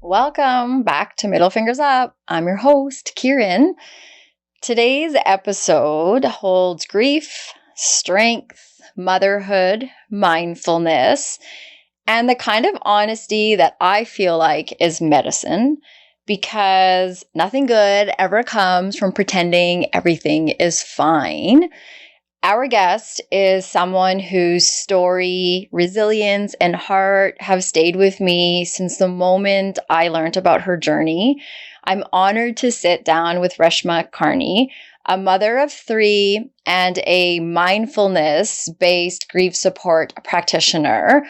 Welcome back to Middle Fingers Up. I'm your host, Kieran. Today's episode holds grief, strength, motherhood, mindfulness, and the kind of honesty that I feel like is medicine, because nothing good ever comes from pretending everything is fine. Our guest is someone whose story, resilience, and heart have stayed with me since the moment I learned about her journey. I'm honored to sit down with Reshma Kearney, a mother of 3 and a mindfulness-based grief support practitioner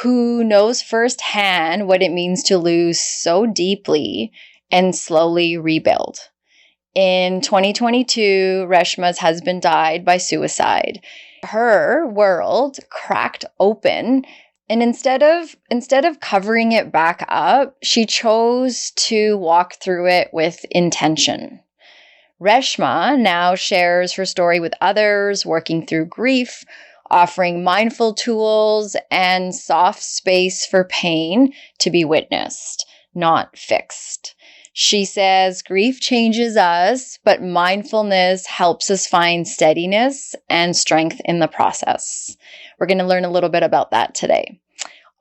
who knows firsthand what it means to lose so deeply and slowly rebuild. In 2022, Reshma's husband died by suicide. Her world cracked open, and instead of covering it back up, she chose to walk through it with intention. Reshma now shares her story with others, working through grief, offering mindful tools and soft space for pain to be witnessed, not fixed. She says grief changes us, but mindfulness helps us find steadiness and strength in the process. We're going to learn a little bit about that today.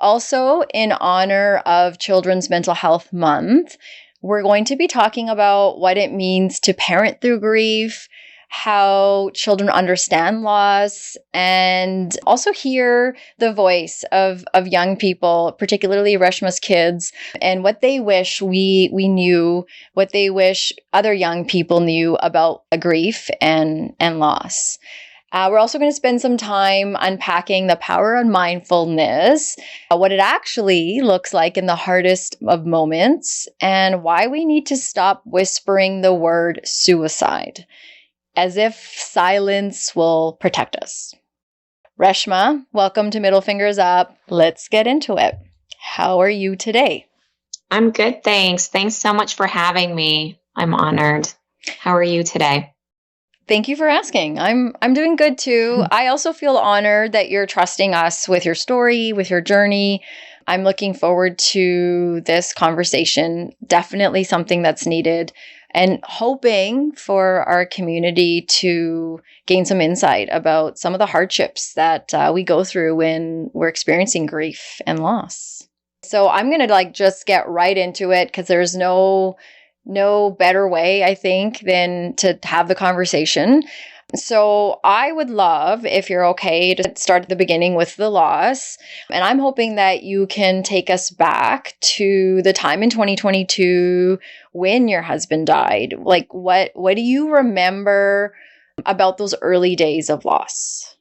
Also, in honor of Children's Mental Health Month, we're going to be talking about what it means to parent through grief, how children understand loss, and also hear the voice of young people, particularly Reshma's kids, and what they wish we knew, what they wish other young people knew about grief and loss. We're also going to spend some time unpacking the power of mindfulness, what it actually looks like in the hardest of moments, and why we need to stop whispering the word suicide, as if silence will protect us. Reshma, welcome to Middle Fingers Up. Let's get into it. How are you today? I'm good, thanks. Thanks so much for having me. I'm honored. How are you today? Thank you for asking. I'm doing good too. I also feel honored that you're trusting us with your story, with your journey. I'm looking forward to this conversation. Definitely something that's needed, and hoping for our community to gain some insight about some of the hardships that we go through when we're experiencing grief and loss. So I'm going to just get right into it, because there's no better way, I think, than to have the conversation. So I would love, if you're okay, to start at the beginning with the loss. And I'm hoping that you can take us back to the time in 2022 when your husband died. What do you remember about those early days of loss?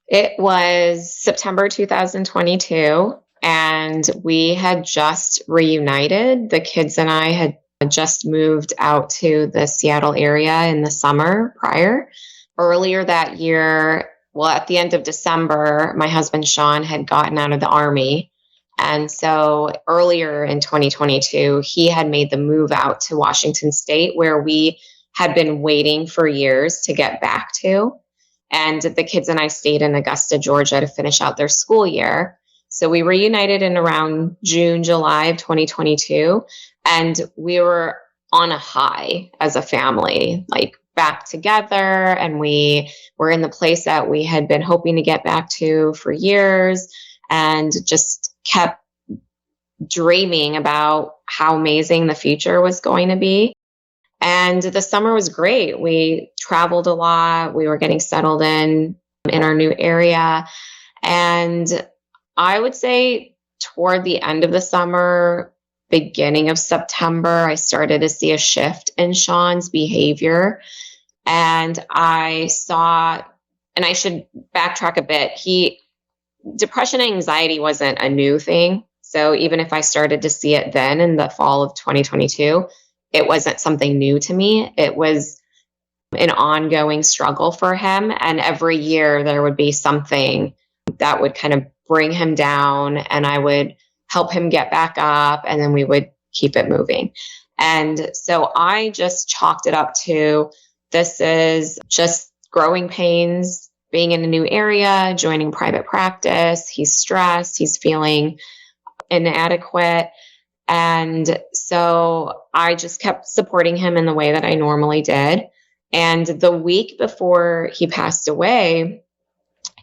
It was September 2022, and we had just reunited. The kids and I had just moved out to the Seattle area in the summer prior. Earlier that year, at the end of December, my husband Sean had gotten out of the Army. And so earlier in 2022, he had made the move out to Washington State, where we had been waiting for years to get back to. And the kids and I stayed in Augusta, Georgia to finish out their school year. So we reunited in around June, July of 2022. And we were on a high as a family, back together. And we were in the place that we had been hoping to get back to for years, and just kept dreaming about how amazing the future was going to be. And the summer was great. We traveled a lot. We were getting settled in our new area. And I would say toward the end of the summer, beginning of September, I started to see a shift in Sean's behavior. And I saw, and I should backtrack a bit, depression and anxiety wasn't a new thing. So even if I started to see it then in the fall of 2022, it wasn't something new to me. It was an ongoing struggle for him. And every year there would be something that would kind of bring him down, and I would help him get back up, and then we would keep it moving. And so I just chalked it up to, this is just growing pains, being in a new area, joining private practice. He's stressed, he's feeling inadequate. And so I just kept supporting him in the way that I normally did. And the week before he passed away,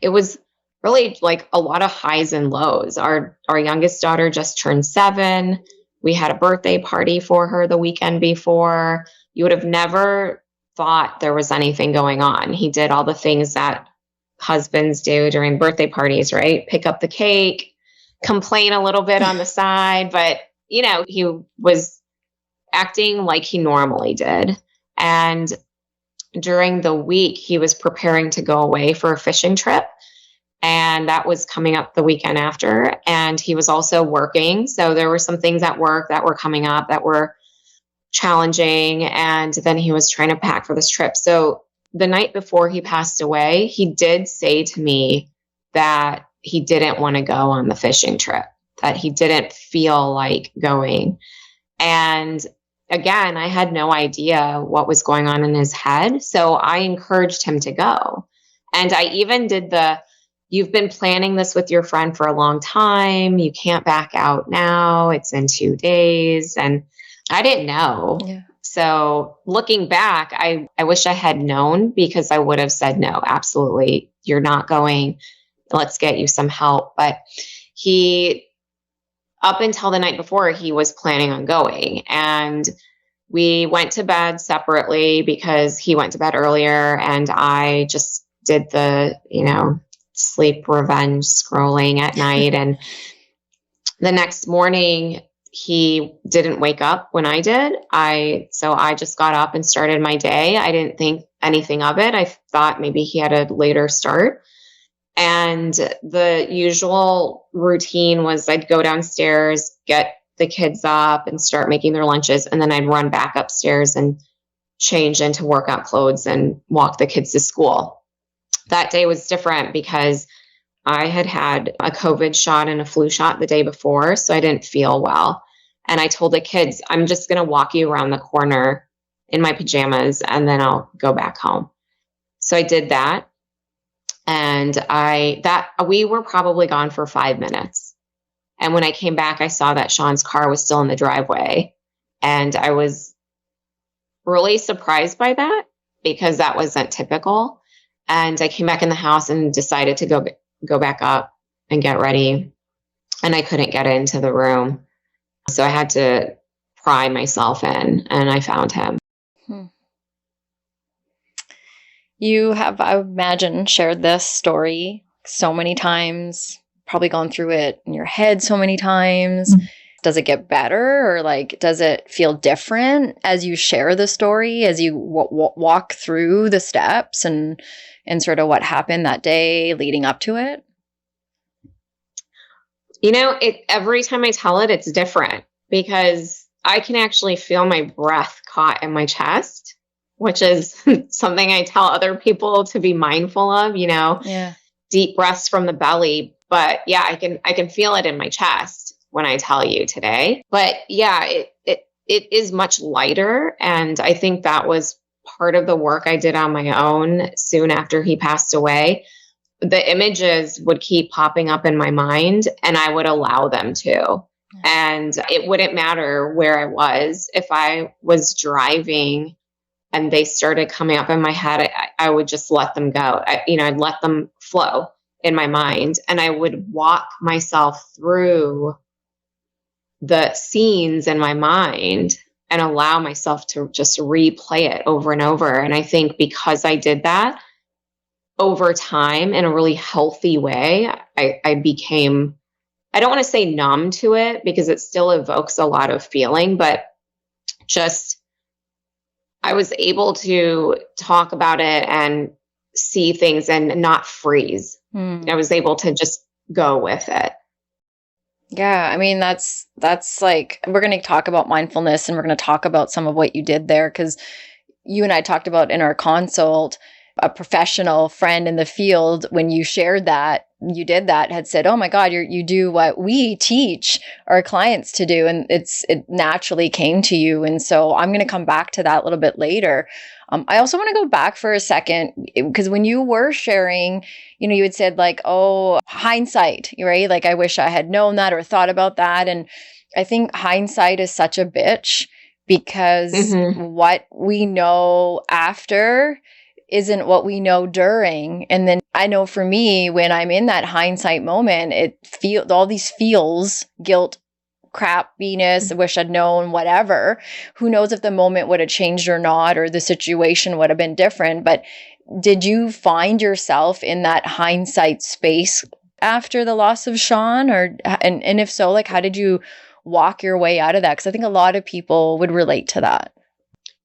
it was really like a lot of highs and lows. Our youngest daughter just turned 7. We had a birthday party for her the weekend before. You would have never thought there was anything going on. He did all the things that husbands do during birthday parties, right? Pick up the cake, complain a little bit on the side, but he was acting like he normally did. And during the week, he was preparing to go away for a fishing trip. And that was coming up the weekend after. And he was also working. So there were some things at work that were coming up that were challenging. And then he was trying to pack for this trip. So the night before he passed away, he did say to me that he didn't want to go on the fishing trip, that he didn't feel like going. And again, I had no idea what was going on in his head. So I encouraged him to go. And I even did you've been planning this with your friend for a long time. You can't back out now. It's in 2 days. And I didn't know. Yeah. So looking back, I wish I had known, because I would have said, no, absolutely, you're not going. Let's get you some help. But up until the night before, he was planning on going. And we went to bed separately because he went to bed earlier. And I just did the, sleep revenge scrolling at night. And the next morning, he didn't wake up when I did. So I just got up and started my day. I didn't think anything of it. I thought maybe he had a later start. And the usual routine was I'd go downstairs, get the kids up and start making their lunches. And then I'd run back upstairs and change into workout clothes and walk the kids to school. That day was different because I had a COVID shot and a flu shot the day before, so I didn't feel well. And I told the kids, I'm just going to walk you around the corner in my pajamas, and then I'll go back home. So I did that. And we were probably gone for 5 minutes. And when I came back, I saw that Sean's car was still in the driveway. And I was really surprised by that, because that wasn't typical. And I came back in the house and decided to go back up and get ready. And I couldn't get into the room. So I had to pry myself in, and I found him. You have, I imagine, shared this story so many times, probably gone through it in your head so many times. Mm-hmm. Does it get better, or does it feel different as you share the story, as you walk through the steps and sort of what happened that day leading up to it? Every time I tell it, it's different, because I can actually feel my breath caught in my chest, which is something I tell other people to be mindful of, deep breaths from the belly. But yeah, I can feel it in my chest when I tell you today. But yeah, it is much lighter. And I think that was part of the work I did on my own soon after he passed away. The images would keep popping up in my mind, and I would allow them to. And it wouldn't matter where I was. If I was driving and they started coming up in my head, I would just let them go. I'd let them flow in my mind, and I would walk myself through the scenes in my mind and allow myself to just replay it over and over. And I think because I did that over time in a really healthy way, I became, I don't want to say numb to it, because it still evokes a lot of feeling, but just I was able to talk about it and see things and not freeze. I was able to just go with it. Yeah, I mean that's like we're going to talk about mindfulness and we're going to talk about some of what you did there because you and I talked about in our consult, a professional friend in the field, when you shared that, you did that, had said, "Oh my God, you do what we teach our clients to do," and it naturally came to you. And so I'm going to come back to that a little bit later. I also want to go back for a second because when you were sharing, you had said like, "Oh, hindsight," right? Like, I wish I had known that or thought about that. And I think hindsight is such a bitch because what we know after isn't what we know during. And then I know for me, when I'm in that hindsight moment, all these feels, guilt, crappiness, I wish I'd known, whatever. Who knows if the moment would have changed or not, or the situation would have been different. But did you find yourself in that hindsight space after the loss of Sean? And if so, like, how did you walk your way out of that? Because I think a lot of people would relate to that.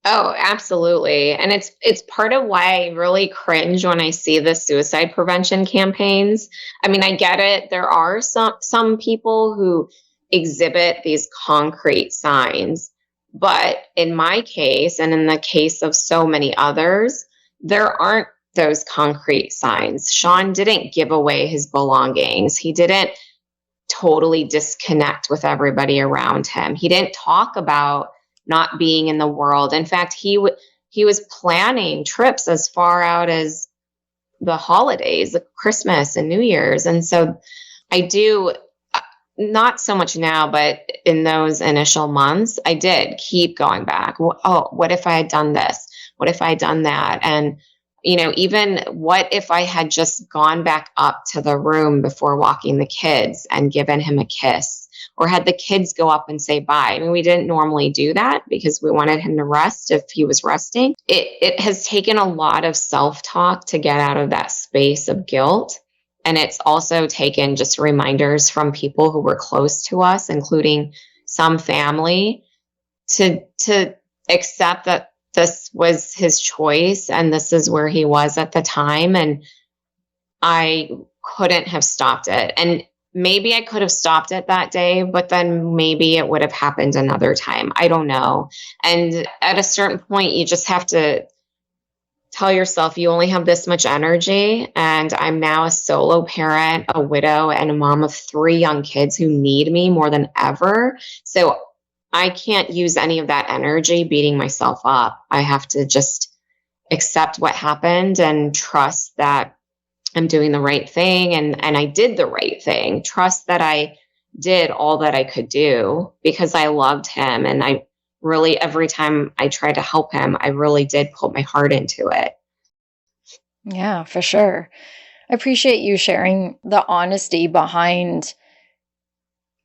Oh, absolutely. And it's part of why I really cringe when I see the suicide prevention campaigns. I mean, I get it. There are some people who exhibit these concrete signs, but in my case and in the case of so many others, there aren't those concrete signs. Sean didn't give away his belongings. He didn't totally disconnect with everybody around him. He didn't talk about not being in the world. In fact, he was planning trips as far out as the holidays, like Christmas and New Year's. And so I do, not so much now, but in those initial months, I did keep going back. Oh, what if I had done this? What if I had done that? And even what if I had just gone back up to the room before walking the kids and given him a kiss, or had the kids go up and say bye? I mean, we didn't normally do that because we wanted him to rest if he was resting. It has taken a lot of self-talk to get out of that space of guilt. And it's also taken just reminders from people who were close to us, including some family, to accept that this was his choice and this is where he was at the time. And I couldn't have stopped it. And maybe I could have stopped it that day, but then maybe it would have happened another time. I don't know. And at a certain point, you just have to tell yourself you only have this much energy. And I'm now a solo parent, a widow, and a mom of 3 young kids who need me more than ever. So I can't use any of that energy beating myself up. I have to just accept what happened and trust that I'm doing the right thing. And I did the right thing. Trust that I did all that I could do because I loved him. And I really, every time I tried to help him, I really did put my heart into it. Yeah, for sure. I appreciate you sharing the honesty behind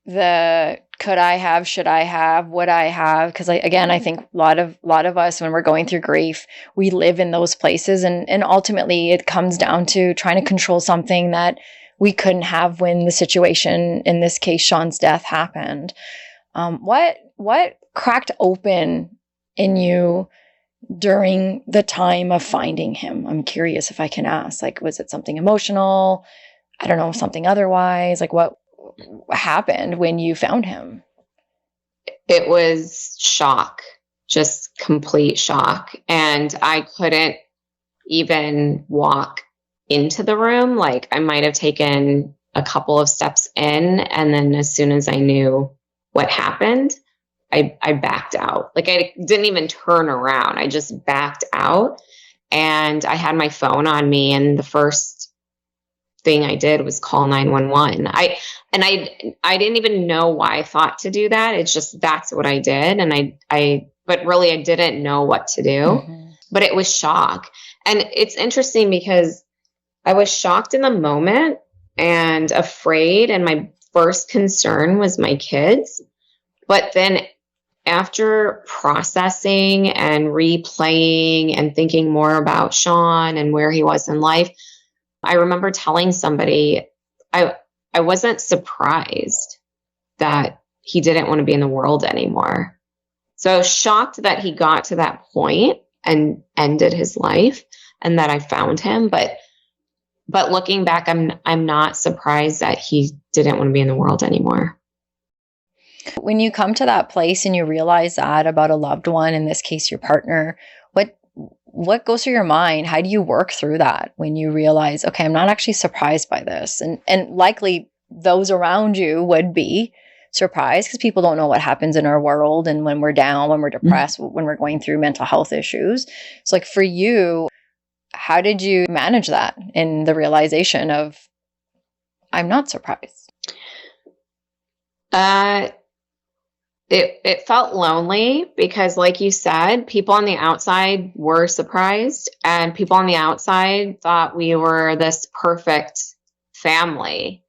the could I have, should I have, would I have? Because I think a lot of us, when we're going through grief, we live in those places, and ultimately it comes down to trying to control something that we couldn't have when the situation, in this case, Sean's death, happened. What cracked open in you during the time of finding him? I'm curious if I can ask. Like, was it something emotional? I don't know, something otherwise? Like, what happened when you found him? It was shock, just complete shock. And I couldn't even walk into the room. Like, I might have taken a couple of steps in, and then as soon as I knew what happened, I backed out. Like, I didn't even turn around. I just backed out, and I had my phone on me, and the first thing I did was call 911. I didn't even know why I thought to do that. It's just, that's what I did. And but really I didn't know what to do, but it was shock. And it's interesting because I was shocked in the moment and afraid. And my first concern was my kids. But then after processing and replaying and thinking more about Sean and where he was in life, I remember telling somebody I wasn't surprised that he didn't want to be in the world anymore. So I was shocked that he got to that point and ended his life and that I found him. But looking back, I'm not surprised that he didn't want to be in the world anymore. When you come to that place and you realize that about a loved one, in this case, your partner, what goes through your mind? How do you work through that when you realize, okay, I'm not actually surprised by this? And likely those around you would be surprised because people don't know what happens in our world. And when we're down, when we're depressed, when we're going through mental health issues. So like for you, how did you manage that in the realization of, I'm not surprised? It felt lonely because, like you said, people on the outside were surprised, and people on the outside thought we were this perfect family,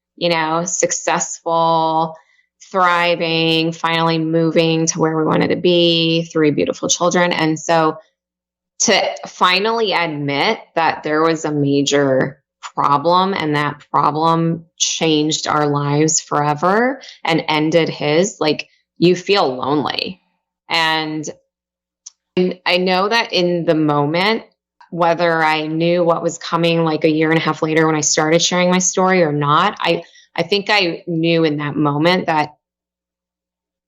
successful, thriving, finally moving to where we wanted to be, 3 beautiful children. And so to finally admit that there was a major problem and that problem changed our lives forever and ended his, like, you feel lonely. And I know that in the moment, whether I knew what was coming like a year and a half later when I started sharing my story or not, I think I knew in that moment that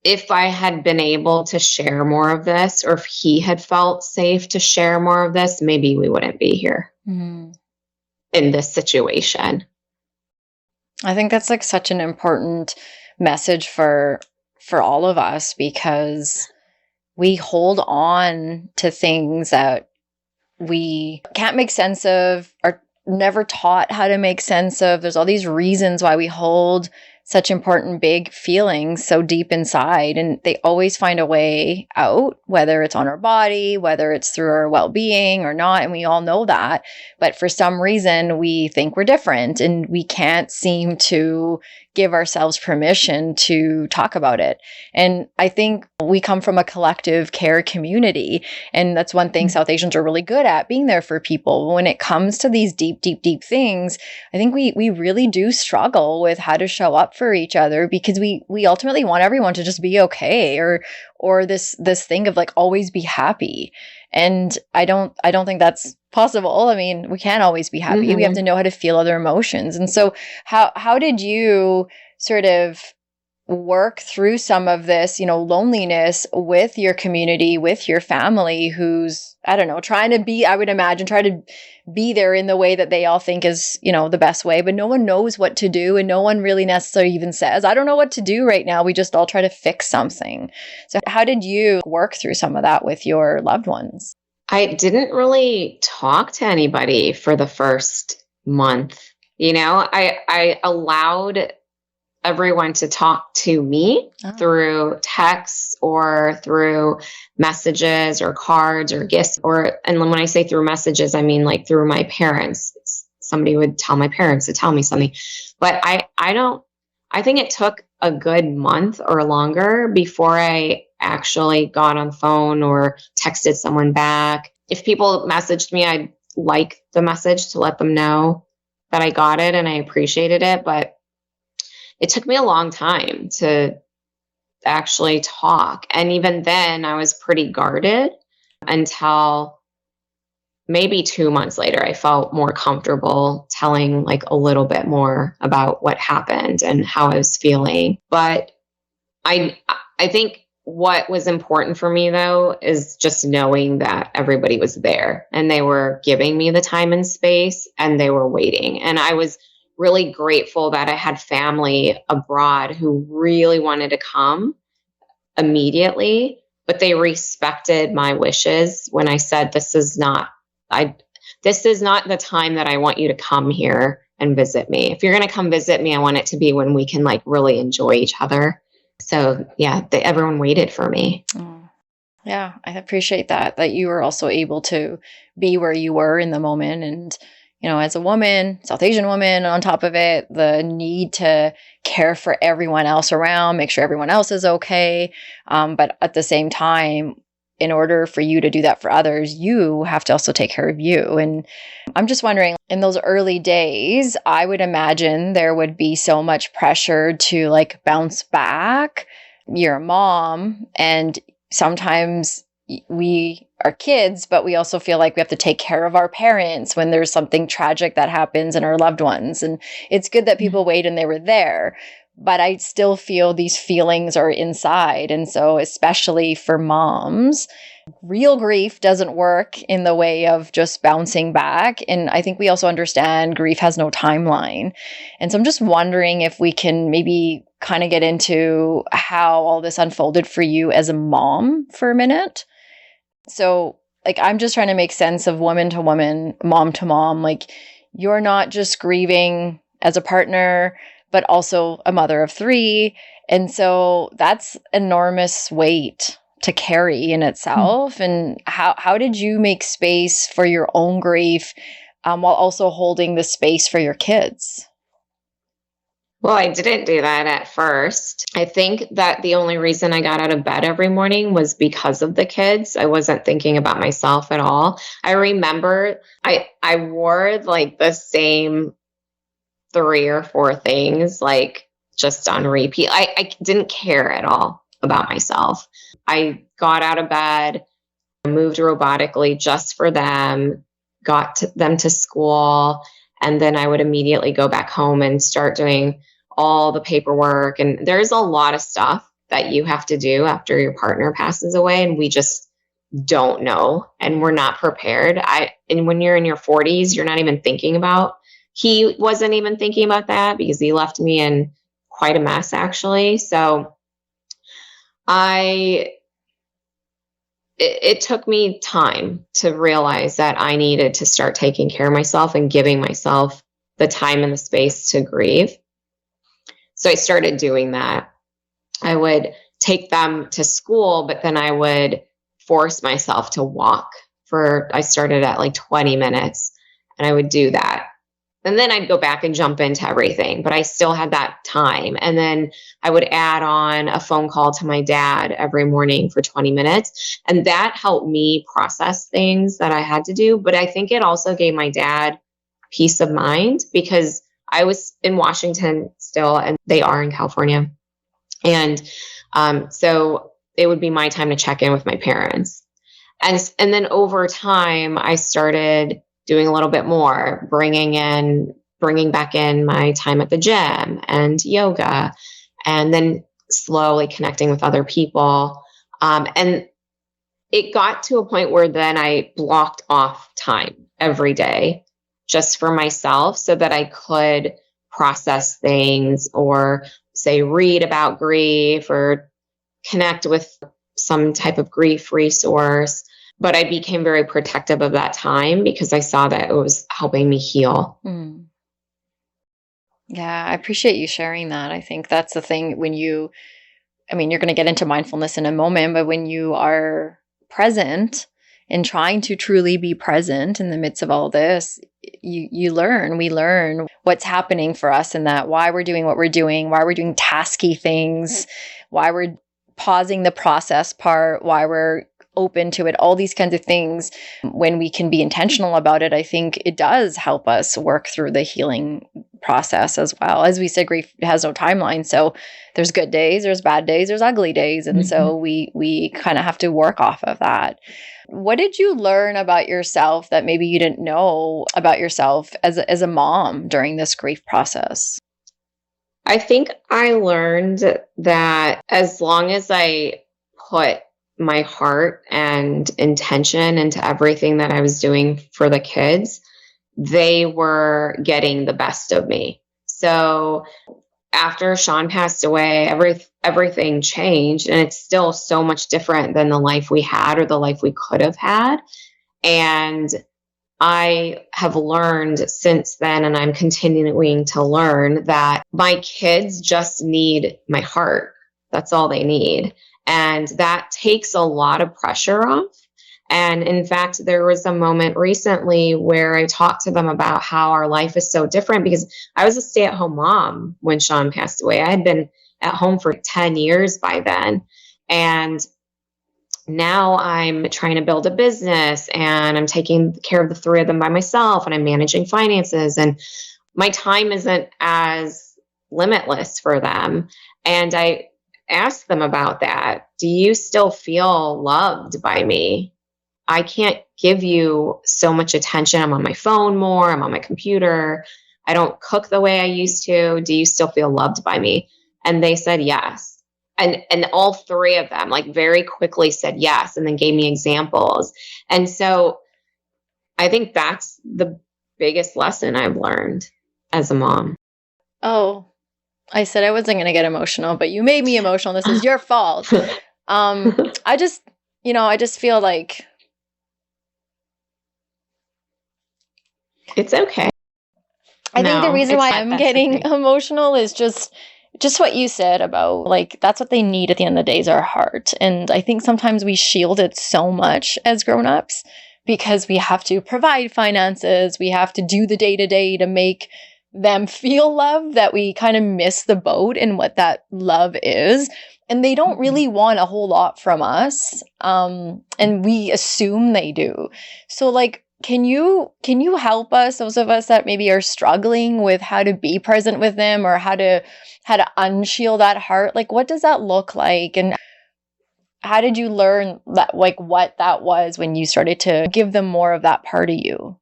if I had been able to share more of this, or if he had felt safe to share more of this, maybe we wouldn't be here in this situation. I think that's like such an important message for all of us, because we hold on to things that we can't make sense of, or never taught how to make sense of. There's all these reasons why we hold such important big feelings so deep inside, and they always find a way out, whether it's on our body, whether it's through our well-being or not. And we all know that, but for some reason we think we're different and we can't seem to give ourselves permission to talk about it. And I think we come from a collective care community, and that's one thing South Asians are really good at, being there for people. When it comes to these deep things, I think we really do struggle with how to show up for each other, because we ultimately want everyone to just be okay, or this thing of like always be happy. And I don't think that's possible. I mean, we can't always be happy. Mm-hmm. We have to know how to feel other emotions. And so how did you sort of work through some of this, loneliness with your community, with your family, who's, I don't know, trying to be, I would imagine, try to be there in the way that they all think is, the best way, but no one knows what to do. And no one really necessarily even says, I don't know what to do right now. We just all try to fix something. So how did you work through some of that with your loved ones? I didn't really talk to anybody for the first month. I allowed everyone to talk to me through texts or through messages or cards or gifts, and when I say through messages, I mean like through my parents. Somebody would tell my parents to tell me something, but I think it took a good month or longer before I actually got on the phone or texted someone back. If people messaged me, I'd like the message to let them know that I got it and I appreciated it, but it took me a long time to actually talk. And even then I was pretty guarded until maybe 2 months later. I felt more comfortable telling like a little bit more about what happened and how I was feeling. But I think what was important for me though is just knowing that everybody was there and they were giving me the time and space and they were waiting. And I was really grateful that I had family abroad who really wanted to come immediately, but they respected my wishes when I said, this is not the time that I want you to come here and visit me. If you're going to come visit me, I want it to be when we can like really enjoy each other. So yeah, everyone waited for me. Yeah, I appreciate that you were also able to be where you were in the moment. And as a woman, South Asian woman, on top of it, the need to care for everyone else around, make sure everyone else is okay. But at the same time, in order for you to do that for others, you have to also take care of you. And I'm just wondering, in those early days, I would imagine there would be so much pressure to like bounce back. You're a mom, and sometimes we are kids, but we also feel like we have to take care of our parents when there's something tragic that happens in our loved ones. And it's good that people wait and they were there. but I still feel these feelings are inside. And so, especially for moms, real grief doesn't work in the way of just bouncing back. And I think we also understand grief has no timeline. And so I'm just wondering if we can maybe kind of get into how all this unfolded for you as a mom for a minute. So, like, I'm just trying to make sense of woman to woman, mom to mom. Like, you're not just grieving as a partner, but also a mother of 3. And so that's enormous weight to carry in itself. And how did you make space for your own grief while also holding the space for your kids? Well, I didn't do that at first. I think that the only reason I got out of bed every morning was because of the kids. I wasn't thinking about myself at all. I remember I wore like the same 3 or 4 things, like just on repeat. I didn't care at all about myself. I got out of bed, moved robotically just for them, got them to school, and then I would immediately go back home and start doing all the paperwork. And there's a lot of stuff that you have to do after your partner passes away, and we just don't know, and we're not prepared. And when you're in your 40s, you're not even thinking about. He wasn't even thinking about that because he left me in quite a mess, actually. So it took me time to realize that I needed to start taking care of myself and giving myself the time and the space to grieve. So I started doing that. I would take them to school, but then I would force myself to walk I started at like 20 minutes, and I would do that. And then I'd go back and jump into everything, but I still had that time. And then I would add on a phone call to my dad every morning for 20 minutes. And that helped me process things that I had to do. But I think it also gave my dad peace of mind, because I was in Washington still, and they are in California. And so it would be my time to check in with my parents. And then over time, I started doing a little bit more, bringing back in my time at the gym and yoga, and then slowly connecting with other people. And it got to a point where then I blocked off time every day just for myself so that I could process things, or say, read about grief, or connect with some type of grief resource. But I became very protective of that time because I saw that it was helping me heal. Yeah, I appreciate you sharing that. I think that's the thing you're going to get into mindfulness in a moment, but when you are present and trying to truly be present in the midst of all this, we learn what's happening for us, and that why we're doing what we're doing, why we're doing tasky things, why we're pausing the process part, why we're open to it, all these kinds of things. When we can be intentional about it, I think it does help us work through the healing process as well. As we said, grief has no timeline. So there's good days, there's bad days, there's ugly days. And so we kind of have to work off of that. What did you learn about yourself that maybe you didn't know about yourself as a mom during this grief process? I think I learned that as long as I put my heart and intention into everything that I was doing for the kids, they were getting the best of me. So after Sean passed away, everything changed, and it's still so much different than the life we had or the life we could have had. And I have learned since then, and I'm continuing to learn, that my kids just need my heart. That's all they need. And that takes a lot of pressure off. And in fact, there was a moment recently where I talked to them about how our life is so different, because I was a stay-at-home mom when Sean passed away. I had been at home for 10 years by then. And now I'm trying to build a business, and I'm taking care of the 3 of them by myself, and I'm managing finances, and my time isn't as limitless for them. And I asked them about that. Do you still feel loved by me? I can't give you so much attention. I'm on my phone more. I'm on my computer. I don't cook the way I used to. Do you still feel loved by me? And they said yes. And all three of them like very quickly said yes and then gave me examples. And so I think that's the biggest lesson I've learned as a mom. Oh, I said I wasn't going to get emotional, but you made me emotional. This is your fault. I just feel like it's okay. I think the reason why I'm getting emotional is just what you said about like, that's what they need at the end of the day is our heart. And I think sometimes we shield it so much as grownups because we have to provide finances. We have to do the day-to-day to make them feel love that we kind of miss the boat in what that love is. And they don't really want a whole lot from us. And we assume they do. So like, can you help us, those of us that maybe are struggling with how to be present with them or how to unshield that heart? Like, what does that look like? And how did you learn that, like what that was when you started to give them more of that part of you?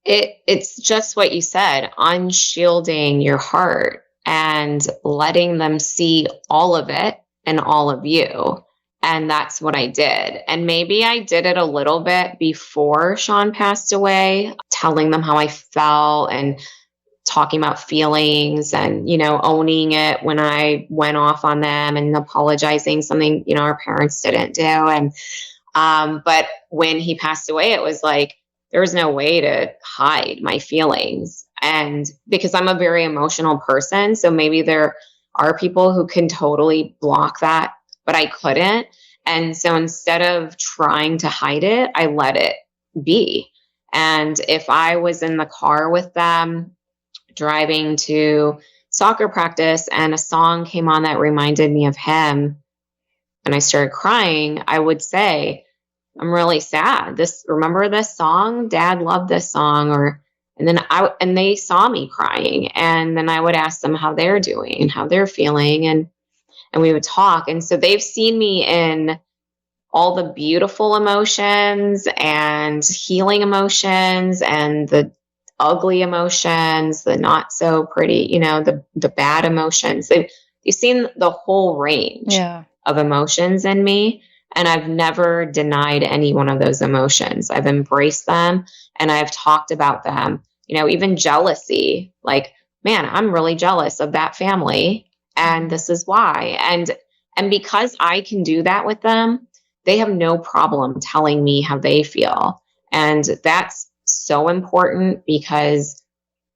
It's just what you said, unshielding your heart and letting them see all of it and all of you. And that's what I did. And maybe I did it a little bit before Sean passed away, telling them how I felt and talking about feelings and, owning it when I went off on them and apologizing, something, our parents didn't do. And, but when he passed away, it was like, there was no way to hide my feelings. And because I'm a very emotional person, so maybe there are people who can totally block that, but I couldn't. And so instead of trying to hide it, I let it be. And if I was in the car with them driving to soccer practice and a song came on that reminded me of him and I started crying, I would say, I'm really sad. Remember this song? Dad loved this song. And they saw me crying. And then I would ask them how they're doing and how they're feeling. And we would talk. And so they've seen me in all the beautiful emotions and healing emotions and the ugly emotions, the not so pretty, the bad emotions. You've seen the whole range of emotions in me. And I've never denied any one of those emotions. I've embraced them and I've talked about them, even jealousy, like, man, I'm really jealous of that family. And this is why. And because I can do that with them, they have no problem telling me how they feel. And that's so important because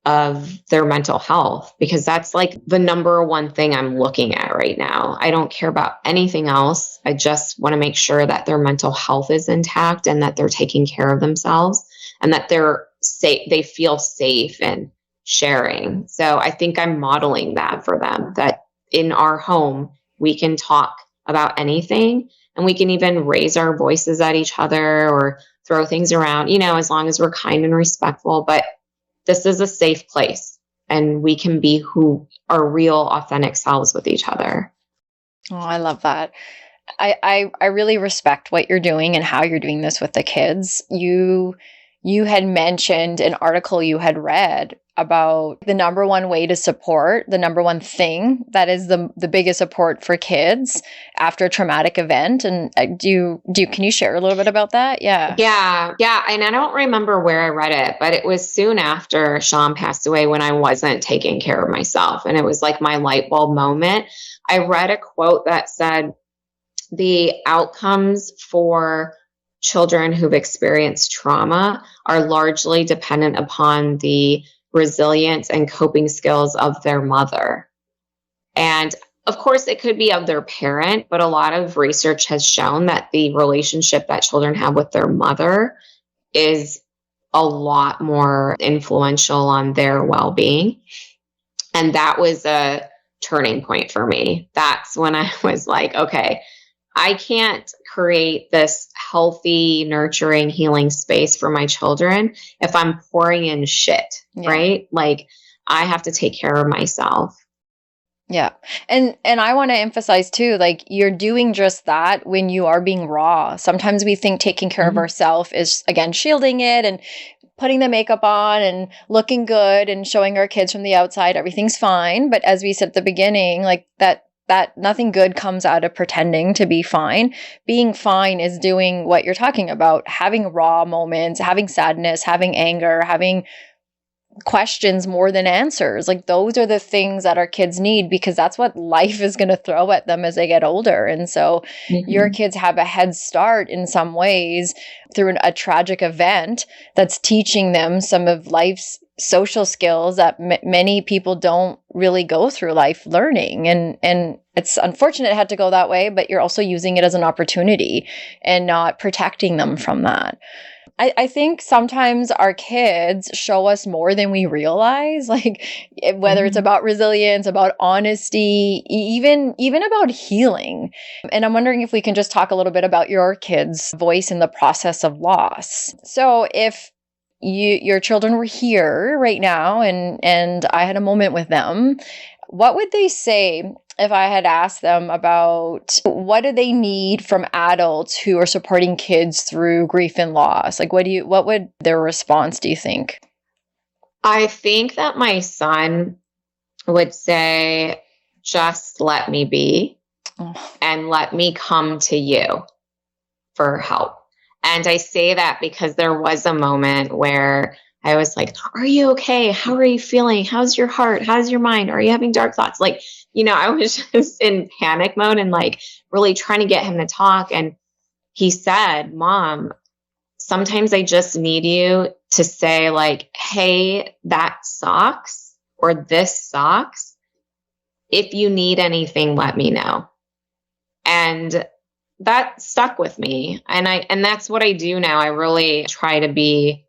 of their mental health, because that's like the number one thing I'm looking at right now. I don't care about anything else. I just want to make sure that their mental health is intact and that they're taking care of themselves and that they're safe, they feel safe and sharing. So I think I'm modeling that for them, that in our home, we can talk about anything and we can even raise our voices at each other or throw things around, as long as we're kind and respectful. But this is a safe place and we can be who our real authentic selves with each other. Oh, I love that. I really respect what you're doing and how you're doing this with the kids. You had mentioned an article you had read about the number one way to support, the number one thing that is the biggest support for kids after a traumatic event. And can you share a little bit about that? Yeah. And I don't remember where I read it, but it was soon after Sean passed away when I wasn't taking care of myself. And it was like my light bulb moment. I read a quote that said, the outcomes for children who've experienced trauma are largely dependent upon the resilience and coping skills of their mother. And of course, it could be of their parent, but a lot of research has shown that the relationship that children have with their mother is a lot more influential on their well-being. And that was a turning point for me. That's when I was like, okay, I can't create this healthy, nurturing, healing space for my children if I'm pouring in shit, right? Like I have to take care of myself. Yeah. And I want to emphasize too, like you're doing just that when you are being raw. Sometimes we think taking care of ourselves is, again, shielding it and putting the makeup on and looking good and showing our kids from the outside everything's fine. But as we said at the beginning, like that nothing good comes out of pretending to be fine. Being fine is doing what you're talking about, having raw moments, having sadness, having anger, having questions more than answers. Like those are the things that our kids need, because that's what life is going to throw at them as they get older. And so your kids have a head start in some ways through a tragic event that's teaching them some of life's social skills that many people don't really go through life learning. And it's unfortunate it had to go that way, but you're also using it as an opportunity and not protecting them from that. I think sometimes our kids show us more than we realize, like whether it's about resilience, about honesty, even about healing. And I'm wondering if we can just talk a little bit about your kids' voice in the process of loss. So if your children were here right now and I had a moment with them, what would they say if I had asked them about what do they need from adults who are supporting kids through grief and loss? Like what would their response, do you think? I think that my son would say, just let me be and let me come to you for help. And I say that because there was a moment where I was like, are you okay? How are you feeling? How's your heart? How's your mind? Are you having dark thoughts? Like, I was just in panic mode and like really trying to get him to talk. And he said, Mom, sometimes I just need you to say like, hey, that sucks or this sucks. If you need anything, let me know. And that stuck with me. And that's what I do now. I really try to be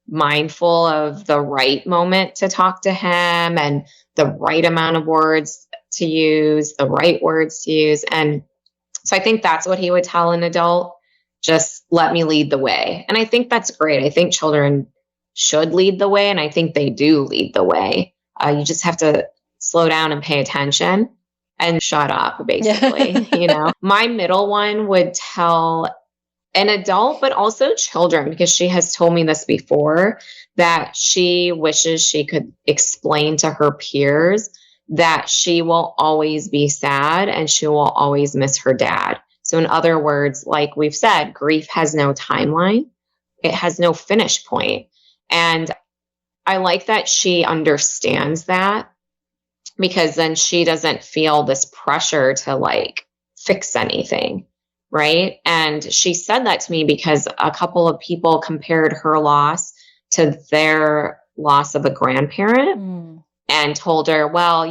mindful of the right moment to talk to him and the right amount of words to use, the right words to use. And so I think that's what he would tell an adult. Just let me lead the way. And I think that's great. I think children should lead the way. And I think they do lead the way. You just have to slow down and pay attention and shut up, basically. My middle one would tell an adult, but also children, because she has told me this before, that she wishes she could explain to her peers that she will always be sad and she will always miss her dad. So in other words, like we've said, grief has no timeline. It has no finish point. And I like that she understands that, because then she doesn't feel this pressure to like fix anything. Right. And she said that to me because a couple of people compared her loss to their loss of a grandparent and told her, well,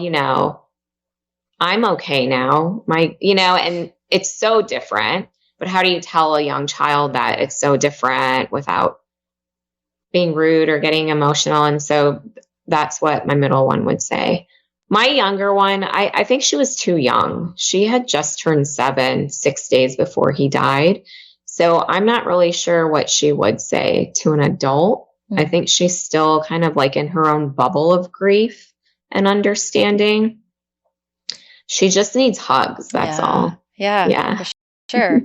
I'm okay now. And it's so different. But how do you tell a young child that it's so different without being rude or getting emotional? And so that's what my middle one would say. My younger one, I think she was too young. She had just turned 7, 6 days before he died. So I'm not really sure what she would say to an adult. I think she's still kind of like in her own bubble of grief and understanding. She just needs hugs. That's all. Yeah. For sure.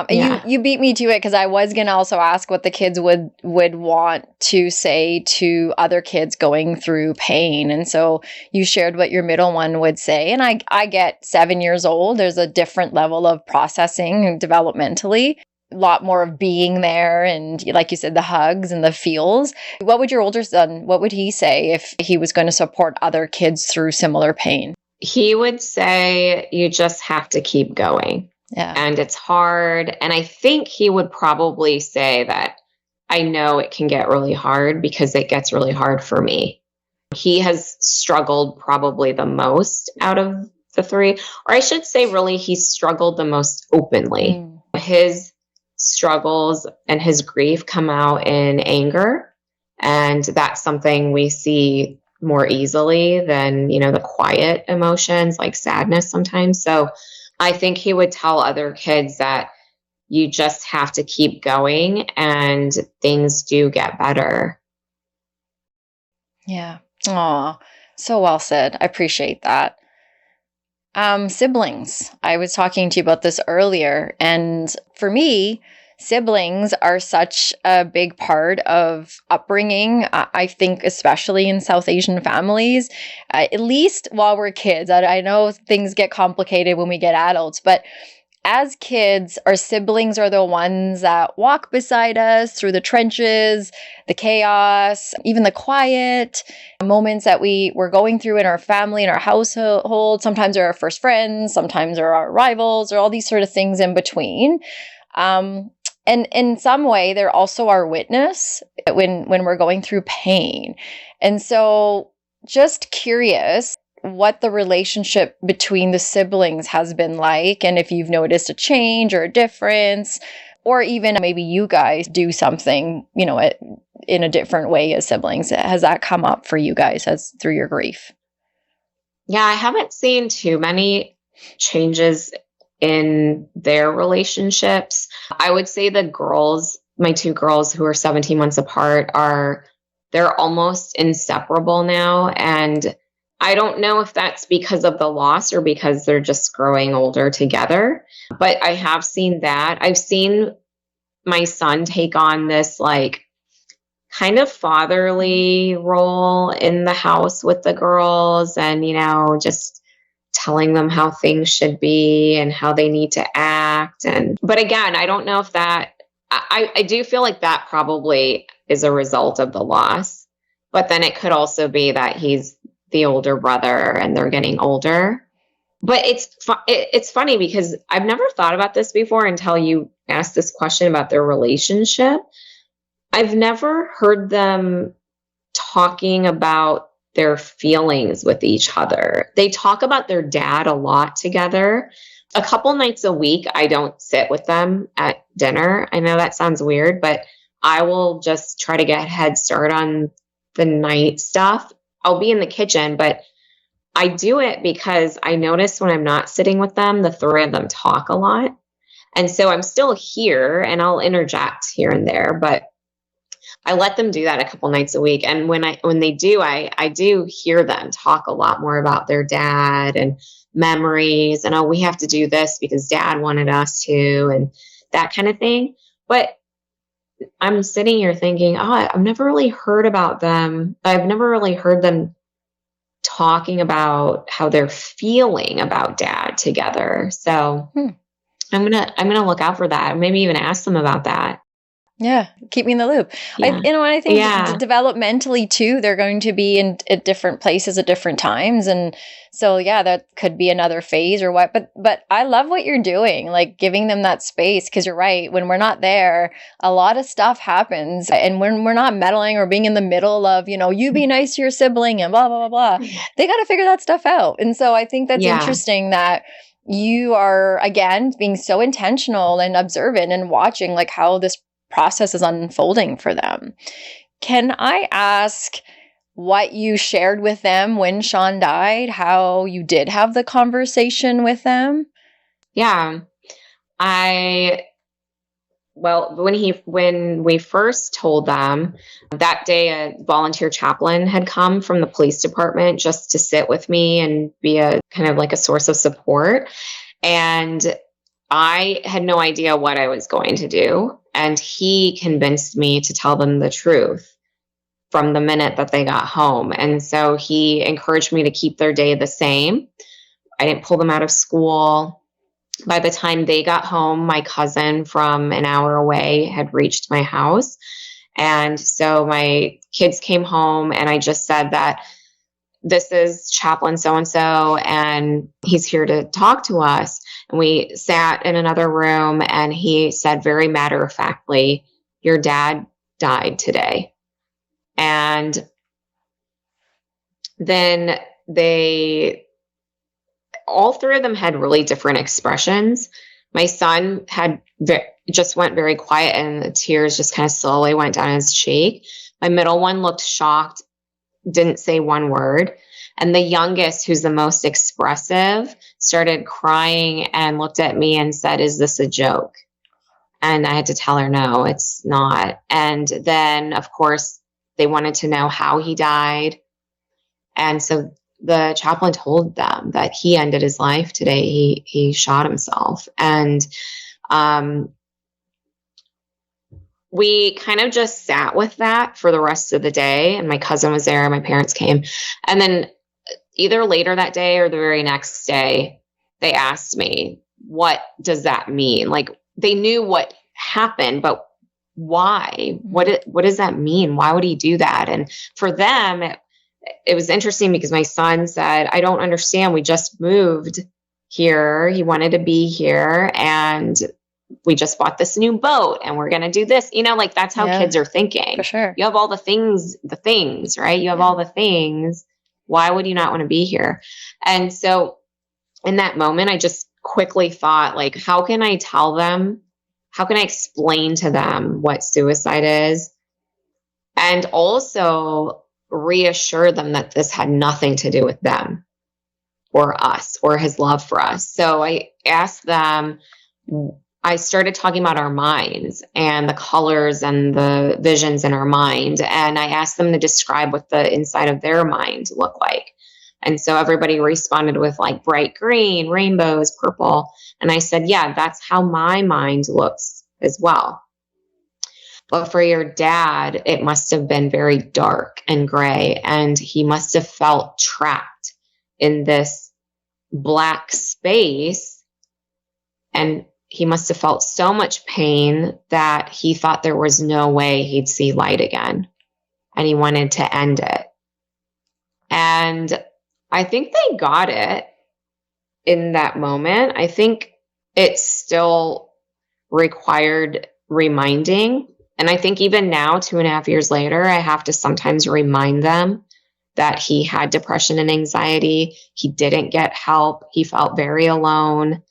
You beat me to it, because I was going to also ask what the kids would want to say to other kids going through pain. And so you shared what your middle one would say. And I get 7 years old. There's a different level of processing developmentally, a lot more of being there. And like you said, the hugs and the feels. What would your older son, what would he say if he was going to support other kids through similar pain? He would say, you just have to keep going. Yeah. And it's hard. And I think he would probably say that I know it can get really hard because it gets really hard for me. He has struggled probably the most out of the three, or I should say really he's struggled the most openly. His struggles and his grief come out in anger. And that's something we see more easily than, the quiet emotions like sadness sometimes. So I think he would tell other kids that you just have to keep going and things do get better. Yeah. Aw, so well said. I appreciate that. Siblings. I was talking to you about this earlier. And for me, siblings are such a big part of upbringing. I think, especially in South Asian families, at least while we're kids. I know things get complicated when we get adults, but as kids, our siblings are the ones that walk beside us through the trenches, the chaos, even the quiet moments that we're going through in our family, in our household. Sometimes they're our first friends, sometimes they're our rivals, or all these sort of things in between. And in some way, they're also our witness when we're going through pain. And so, just curious what the relationship between the siblings has been like, and if you've noticed a change or a difference, or even maybe you guys do something, in a different way as siblings. Has that come up for you guys through your grief? Yeah, I haven't seen too many changes in their relationships. I would say the girls, my two girls who are 17 months apart, they're almost inseparable now. And I don't know if that's because of the loss or because they're just growing older together, but I have seen that. I've seen my son take on this kind of fatherly role in the house with the girls and, just telling them how things should be and how they need to act. But again, I don't know if I do feel like that probably is a result of the loss, but then it could also be that he's the older brother and they're getting older. But it's funny because I've never thought about this before until you asked this question about their relationship. I've never heard them talking about their feelings with each other. They talk about their dad a lot together. A couple nights a week, I don't sit with them at dinner. I know that sounds weird, but I will just try to get a head start on the night stuff. I'll be in the kitchen, but I do it because I notice when I'm not sitting with them, the three of them talk a lot. And so I'm still here and I'll interject here and there, but I let them do that a couple nights a week. And when they do, I do hear them talk a lot more about their dad and memories and, oh, we have to do this because dad wanted us to, and that kind of thing. But I'm sitting here thinking, I've never really heard about them. I've never really heard them talking about how they're feeling about dad together. So I'm gonna look out for that. Maybe even ask them about that. Yeah, keep me in the loop. Yeah. I think developmentally too, they're going to be at different places at different times, and so that could be another phase or what. But I love what you're doing, like giving them that space, because you're right. When we're not there, a lot of stuff happens, and when we're not meddling or being in the middle of you be nice to your sibling and blah blah blah blah, they got to figure that stuff out. And so I think that's interesting that you are again being so intentional and observant and watching like how this process is unfolding for them. Can I ask what you shared with them when Sean died, how you did have the conversation with them? Yeah. When we first told them, that day a volunteer chaplain had come from the police department just to sit with me and be a kind of like a source of support. And I had no idea what I was going to do. And he convinced me to tell them the truth from the minute that they got home. And so he encouraged me to keep their day the same. I didn't pull them out of school. By the time they got home, my cousin from an hour away had reached my house. And so my kids came home and I just said that this is Chaplain so-and-so and he's here to talk to us. And we sat in another room and he said very matter-of-factly, your dad died today. And then all three of them had really different expressions. My son just went very quiet and the tears just kind of slowly went down his cheek. My middle one looked shocked, didn't say one word. And the youngest, who's the most expressive, started crying and looked at me and said, "Is this a joke?" And I had to tell her, no, it's not. And then, of course, they wanted to know how he died. And so the chaplain told them that he ended his life today. He shot himself. And we kind of just sat with that for the rest of the day. And my cousin was there, my parents came. And then either later that day or the very next day, they asked me, what does that mean? Like, they knew what happened, but why? What does that mean? Why would he do that? And for them, it was interesting because my son said, I don't understand. We just moved here. He wanted to be here, and we just bought this new boat, and we're going to do this. Like, that's how kids are thinking. For sure. You have all the things, right? You have all the things. Why would you not want to be here? And so in that moment, I just quickly thought, like, how can I tell them? How can I explain to them what suicide is? And also reassure them that this had nothing to do with them or us or his love for us. So I asked them, I started talking about our minds and the colors and the visions in our mind. And I asked them to describe what the inside of their mind looked like. And so everybody responded with like bright green, rainbows, purple. And I said, yeah, that's how my mind looks as well. But for your dad, it must have been very dark and gray. And he must have felt trapped in this black space. And he must have felt so much pain that he thought there was no way he'd see light again. And he wanted to end it. And I think they got it in that moment. I think it still required reminding. And I think even now, 2.5 years later, I have to sometimes remind them that he had depression and anxiety. He didn't get help. He felt very alone.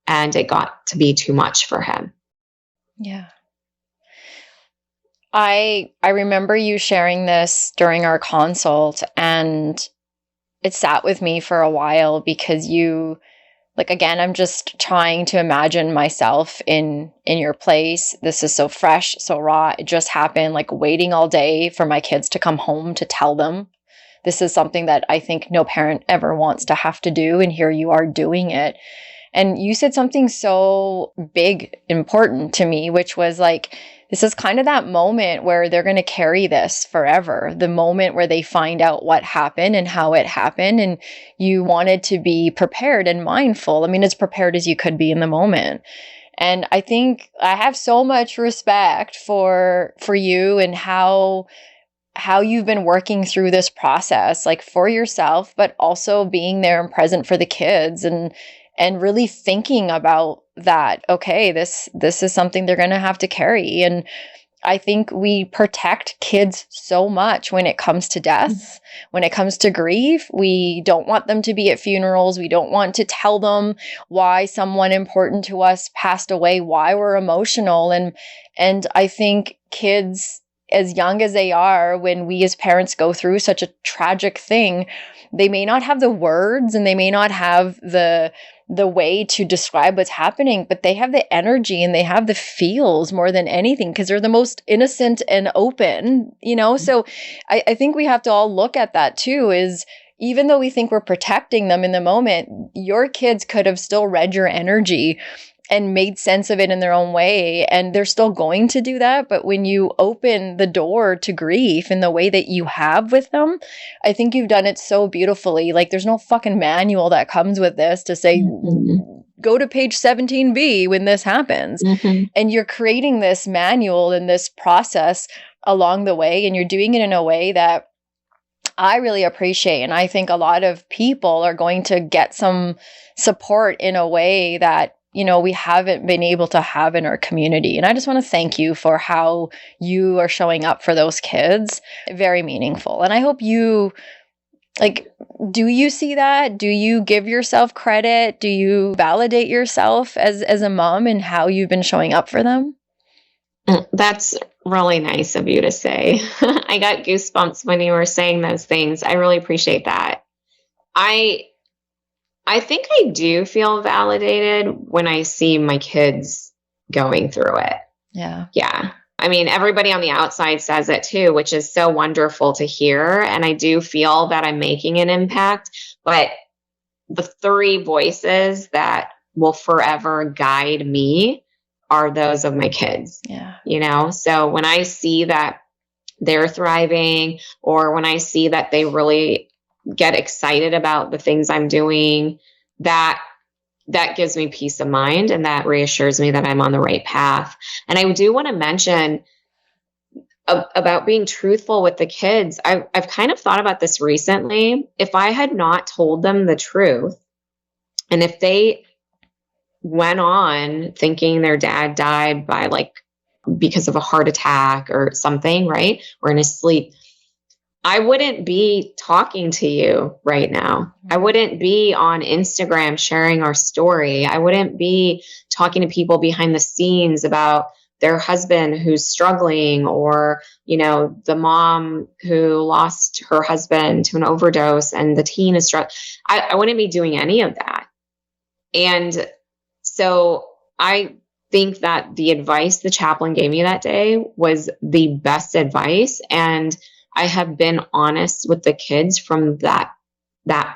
And it got to be too much for him. Yeah. I remember you sharing this during our consult, and it sat with me for a while because you, like, again, I'm just trying to imagine myself in your place. This is so fresh, so raw. It just happened, like waiting all day for my kids to come home to tell them. This is something that I think no parent ever wants to have to do. And here you are doing it. And you said something so big, important to me, which was like, this is kind of that moment where they're going to carry this forever. The moment where they find out what happened and how it happened. And you wanted to be prepared and mindful. I mean, as prepared as you could be in the moment. And I think I have so much respect for you and how you've been working through this process, like for yourself, but also being there and present for the kids and really thinking about that, okay, this is something they're going to have to carry. And I think we protect kids so much when it comes to death, when it comes to grief. We don't want them to be at funerals. We don't want to tell them why someone important to us passed away, why we're emotional. And I think kids, as young as they are, when we as parents go through such a tragic thing, they may not have the words and they may not have the way to describe what's happening, but they have the energy and they have the feels more than anything because they're the most innocent and open, So I think we have to all look at that too, is even though we think we're protecting them in the moment, your kids could have still read your energy and made sense of it in their own way. And they're still going to do that. But when you open the door to grief in the way that you have with them, I think you've done it so beautifully. Like there's no fucking manual that comes with this to say, go to page 17B when this happens. And you're creating this manual and this process along the way. And you're doing it in a way that I really appreciate. And I think a lot of people are going to get some support in a way that we haven't been able to have in our community. And I just want to thank you for how you are showing up for those kids. Very meaningful. And I hope you, do you see that? Do you give yourself credit? Do you validate yourself as a mom and how you've been showing up for them? That's really nice of you to say. I got goosebumps when you were saying those things. I really appreciate that. I think I do feel validated when I see my kids going through it. Yeah. Yeah. I mean, everybody on the outside says it too, which is so wonderful to hear. And I do feel that I'm making an impact. But the three voices that will forever guide me are those of my kids. Yeah. So when I see that they're thriving, or when I see that they really get excited about the things I'm doing, that gives me peace of mind, and that reassures me that I'm on the right path. And I do want to mention about being truthful with the kids. I've kind of thought about this recently. If I had not told them the truth, and if they went on thinking their dad died by because of a heart attack or something, right? Or in his sleep, I wouldn't be talking to you right now. I wouldn't be on Instagram sharing our story. I wouldn't be talking to people behind the scenes about their husband who's struggling, or, the mom who lost her husband to an overdose and the teen is struggling. I wouldn't be doing any of that. And so I think that the advice the chaplain gave me that day was the best advice. And I have been honest with the kids from that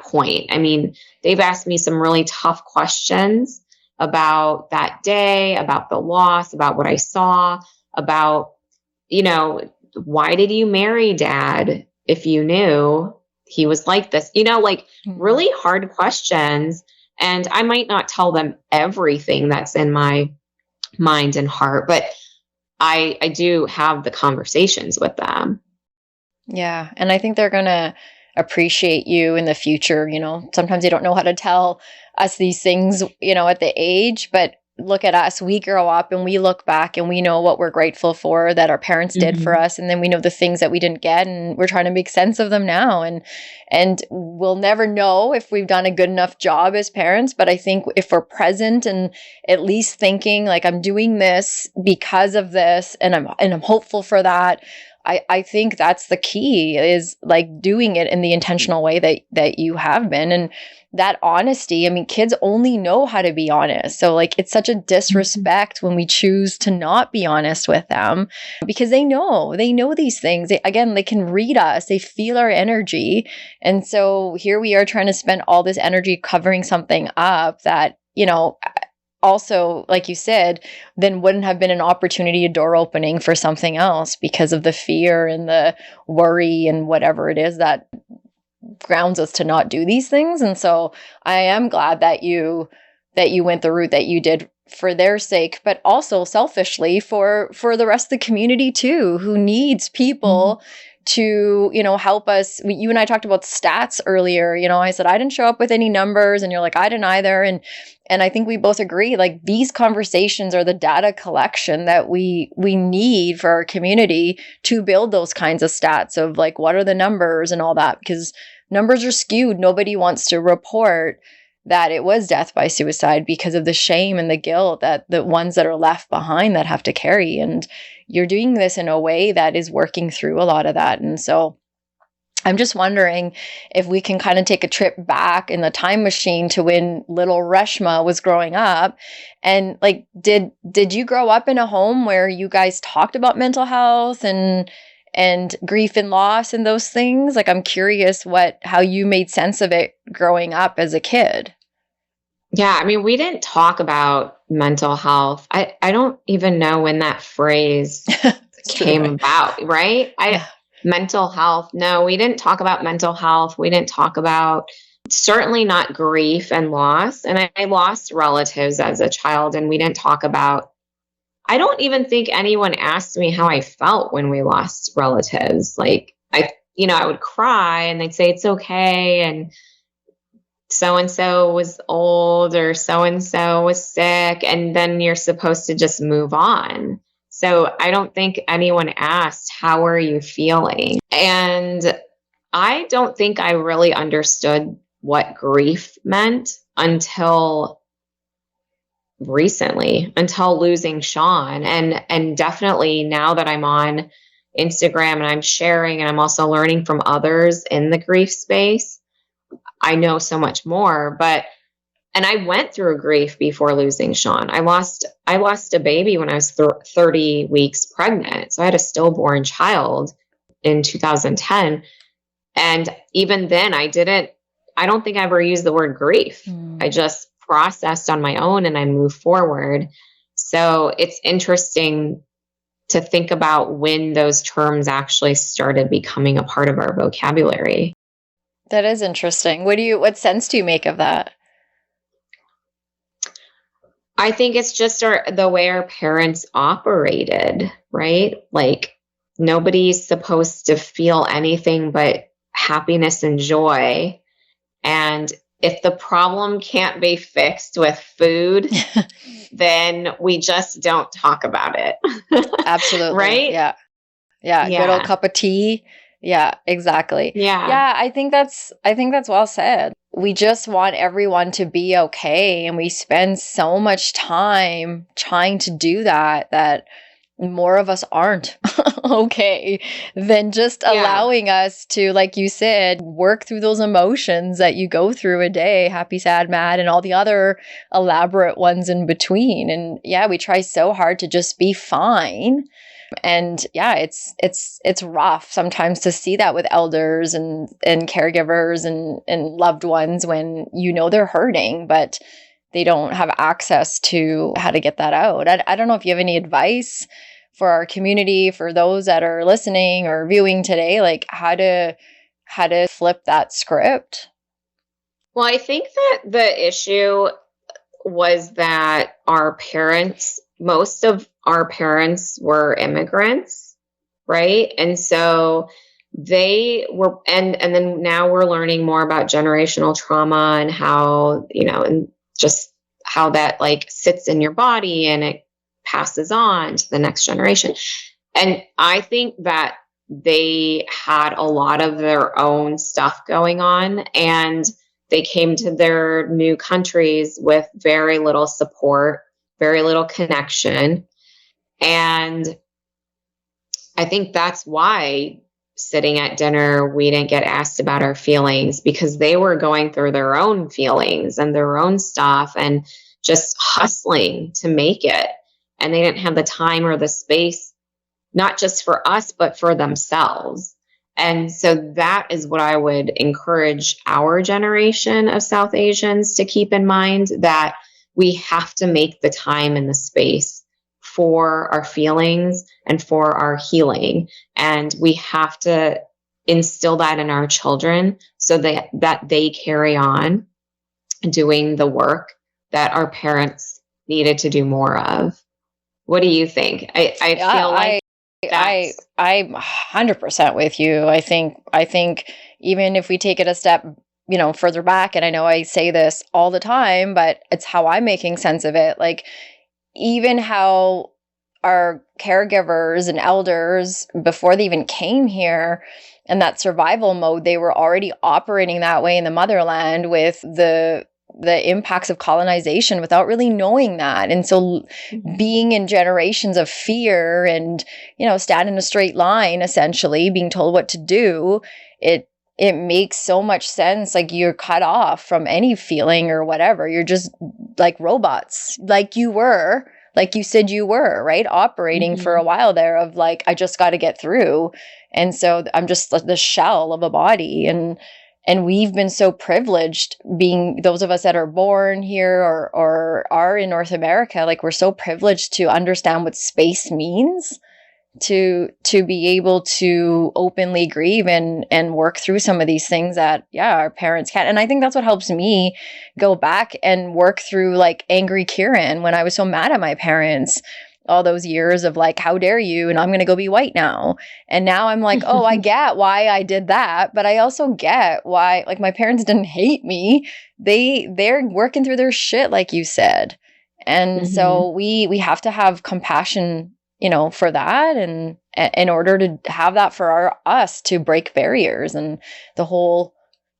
point. I mean, they've asked me some really tough questions about that day, about the loss, about what I saw, about, why did you marry dad if you knew he was like this? Really hard questions. And I might not tell them everything that's in my mind and heart, but I do have the conversations with them. Yeah. And I think they're going to appreciate you in the future. Sometimes you don't know how to tell us these things, at the age, but look at us. We grow up and we look back and we know what we're grateful for that our parents did for us. And then we know the things that we didn't get, and we're trying to make sense of them now. And we'll never know if we've done a good enough job as parents. But I think if we're present and at least thinking like, I'm doing this because of this, and I'm hopeful for that. I think that's the key, is doing it in the intentional way that you have been. And that honesty, I mean, kids only know how to be honest. So it's such a disrespect when we choose to not be honest with them, because they know these things. They can read us, they feel our energy. And so here we are trying to spend all this energy covering something up that, also, like you said, then wouldn't have been an opportunity, a door opening for something else because of the fear and the worry and whatever it is that grounds us to not do these things. And so I am glad that you went the route that you did for their sake, but also selfishly for the rest of the community too, who needs people to, help us. You and I talked about stats earlier. I said, I didn't show up with any numbers, and you're like, I didn't either. And I think we both agree, these conversations are the data collection that we need for our community to build those kinds of stats of what are the numbers and all that, because numbers are skewed. Nobody wants to report that it was death by suicide because of the shame and the guilt that the ones that are left behind that have to carry. And you're doing this in a way that is working through a lot of that. And so I'm just wondering if we can kind of take a trip back in the time machine to when little Reshma was growing up. And did you grow up in a home where you guys talked about mental health and grief and loss and those things? I'm curious how you made sense of it growing up as a kid. Yeah, I mean, we didn't talk about mental health. I don't even know when that phrase came about, right? Mental health. No, we didn't talk about mental health. We didn't talk about, certainly not grief and loss. And I lost relatives as a child, and we didn't talk about, I don't even think anyone asked me how I felt when we lost relatives. I would cry and they'd say, it's okay. And so-and-so was old, or so-and-so was sick. And then you're supposed to just move on. So I don't think anyone asked, how are you feeling? And I don't think I really understood what grief meant until recently, until losing Sean. And definitely now that I'm on Instagram and I'm sharing, and I'm also learning from others in the grief space, I know so much more. And I went through grief before losing Sean. I lost a baby when I was 30 weeks pregnant. So I had a stillborn child in 2010. And even then I don't think I ever used the word grief. I just processed on my own and I moved forward. So it's interesting to think about when those terms actually started becoming a part of our vocabulary. That is interesting. What sense do you make of that? I think it's just the way our parents operated, right? Like nobody's supposed to feel anything but happiness and joy. And if the problem can't be fixed with food, then we just don't talk about it. Absolutely. Right? Yeah. Yeah. Good old Yeah. cup of tea. Yeah, exactly. Yeah. Yeah, I think that's well said. We just want everyone to be okay, and we spend so much time trying to do that more of us aren't okay than just Yeah. allowing us to, like you said, work through those emotions that you go through a day, happy, sad, mad, and all the other elaborate ones in between. And yeah, we try so hard to just be fine. And yeah, it's rough sometimes to see that with elders and caregivers and loved ones when you know they're hurting, but they don't have access to how to get that out. I don't know if you have any advice for our community, for those that are listening or viewing today, like how to flip that script. Well, I think that the issue was that most of our parents were immigrants, right? And so they were, and then now we're learning more about generational trauma and how, and just how that like sits in your body and it passes on to the next generation. And I think that they had a lot of their own stuff going on, and they came to their new countries with very little support, very little connection. And I think that's why sitting at dinner, we didn't get asked about our feelings, because they were going through their own feelings and their own stuff and just hustling to make it. And they didn't have the time or the space, not just for us, but for themselves. And so that is what I would encourage our generation of South Asians to keep in mind, that we have to make the time and the space for our feelings and for our healing. And we have to instill that in our children so that they carry on doing the work that our parents needed to do more of. What do you think? I feel like I'm 100% with you. I think even if we take it a step, further back, and I know I say this all the time, but it's how I'm making sense of it. Like, even how our caregivers and elders, before they even came here, and that survival mode, they were already operating that way in the motherland with the impacts of colonization without really knowing that. And so being in generations of fear and, stand in a straight line, essentially being told what to do, it makes so much sense. Like, you're cut off from any feeling or whatever. You're just like robots, like you said you were, right? Operating for a while there of like, I just got to get through. And so I'm just the shell of a body. And we've been so privileged, being those of us that are born here or are in North America, like, we're so privileged to understand what space means, to be able to openly grieve and work through some of these things that, our parents can't. And I think that's what helps me go back and work through, like, angry Kieran when I was so mad at my parents all those years of like, how dare you? And I'm going to go be white now. And now I'm like, oh, I get why I did that. But I also get why, like, my parents didn't hate me. They're working through their shit, like you said. And so we have to have compassion, for that. And in order to have that for us to break barriers. And the whole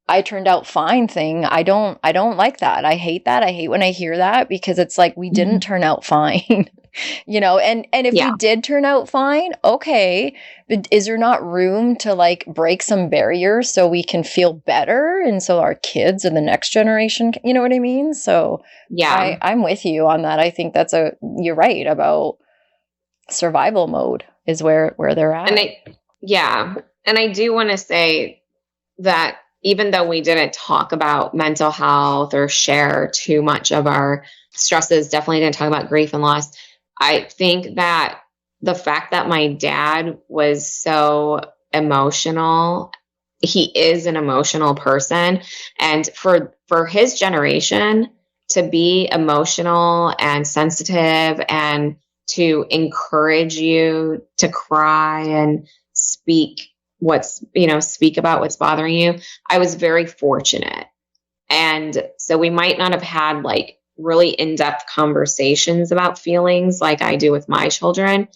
I turned out fine thing, I don't like that. I hate that. I hate when I hear that, because it's like, we didn't turn out fine. And if we did turn out fine, okay, but is there not room to, like, break some barriers so we can feel better, and so our kids and the next generation, you know what I mean? So I'm with you on that. I think you're right about survival mode is where they're at. And I do want to say that even though we didn't talk about mental health or share too much of our stresses, definitely didn't talk about grief and loss, I think that the fact that my dad was so emotional, he is an emotional person. And for his generation to be emotional and sensitive and to encourage you to cry and speak about what's bothering you, I was very fortunate. And so we might not have had like really in-depth conversations about feelings like I do with my children.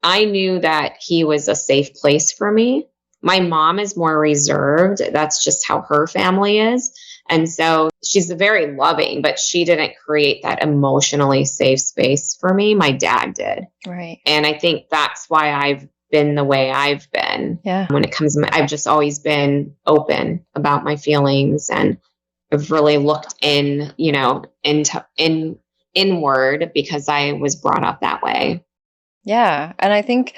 I knew that he was a safe place for me. My mom is more reserved. That's just how her family is. And so she's very loving, but she didn't create that emotionally safe space for me. My dad did. Right. And I think that's why I've been the way I've been. Yeah. When it comes to I've just always been open about my feelings, and I've really looked inward because I was brought up that way. Yeah. And I think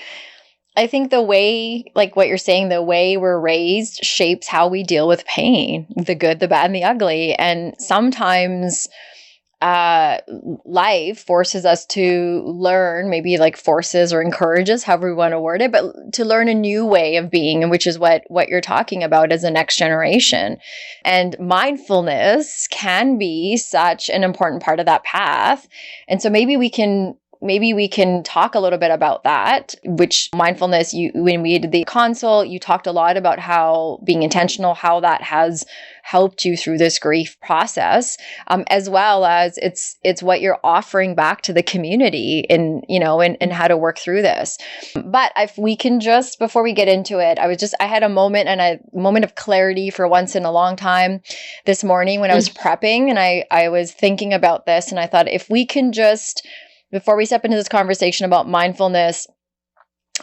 the way, like what you're saying, the way we're raised shapes how we deal with pain, the good, the bad, and the ugly. And sometimes life forces us to learn, maybe like forces or encourages, however we want to word it, but to learn a new way of being, and which is what you're talking about as the next generation. And mindfulness can be such an important part of that path. And so maybe we can talk a little bit about that, which mindfulness, when we did the consult, you talked a lot about how being intentional, how that has helped you through this grief process, as well as it's what you're offering back to the community and how to work through this. But if we can just, before we get into it, I had a moment of clarity for once in a long time this morning when I was prepping, and I was thinking about this, and I thought, if we can just, before we step into this conversation about mindfulness,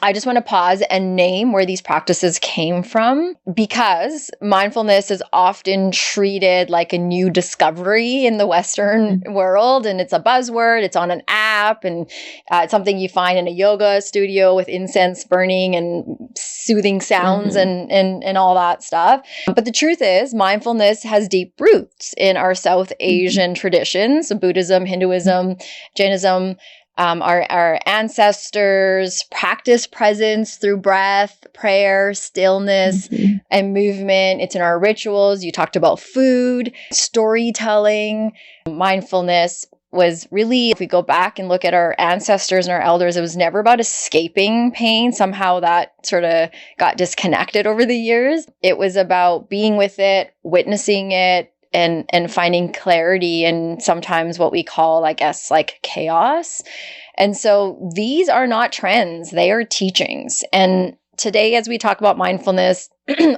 I just want to pause and name where these practices came from, because mindfulness is often treated like a new discovery in the Western world, and it's a buzzword. It's on an app, and it's something you find in a yoga studio with incense burning and soothing sounds and all that stuff. But the truth is, mindfulness has deep roots in our South Asian traditions, so Buddhism, Hinduism, Jainism. Our ancestors practice presence through breath, prayer, stillness, and movement. It's in our rituals. You talked about food, storytelling. Mindfulness was really, if we go back and look at our ancestors and our elders, it was never about escaping pain. Somehow that sort of got disconnected over the years. It was about being with it, witnessing it, and finding clarity in sometimes what we call, I guess, like chaos. And so these are not trends, they are teachings. And today, as we talk about mindfulness,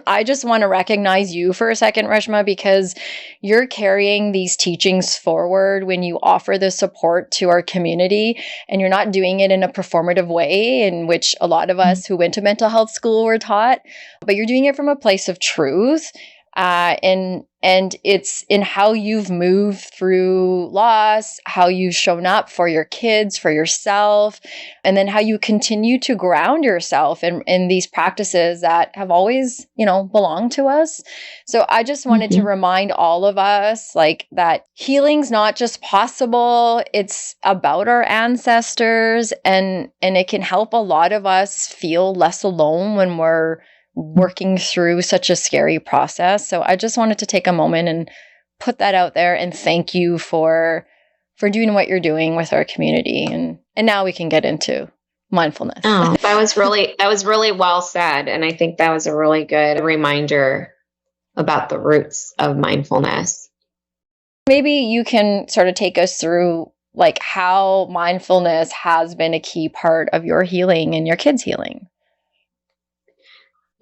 I just want to recognize you for a second, Reshma, because you're carrying these teachings forward when you offer the support to our community, and you're not doing it in a performative way in which a lot of us who went to mental health school were taught, but you're doing it from a place of truth. And it's in how you've moved through loss, how you've shown up for your kids, for yourself, and then how you continue to ground yourself in these practices that have always, belonged to us. So I just wanted to remind all of us, like, that healing's not just possible, it's about our ancestors, and it can help a lot of us feel less alone when we're working through such a scary process. So I just wanted to take a moment and put that out there and thank you for doing what you're doing with our community. And now we can get into mindfulness. Oh, that was really well said. And I think that was a really good reminder about the roots of mindfulness. Maybe you can sort of take us through like how mindfulness has been a key part of your healing and your kids' healing.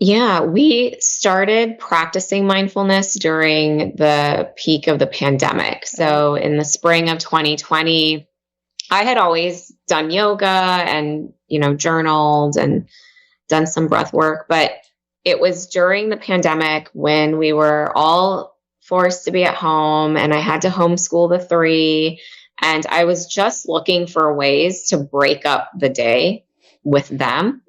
Yeah, we started practicing mindfulness during the peak of the pandemic. So in the spring of 2020, I had always done yoga and, journaled and done some breath work. But it was during the pandemic when we were all forced to be at home, and I had to homeschool the 3. And I was just looking for ways to break up the day with them.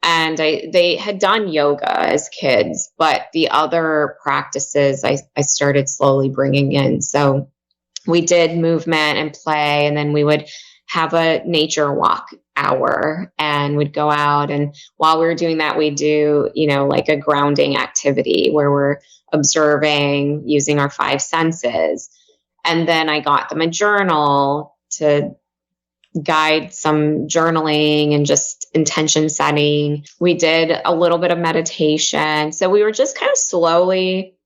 And they had done yoga as kids, but the other practices I started slowly bringing in. So we did movement and play, and then we would have a nature walk hour, and we'd go out. And while we were doing that, we'd do, like a grounding activity where we're observing using our five senses. And then I got them a journal to guide some journaling and just intention setting. We did a little bit of meditation. So we were just kind of slowly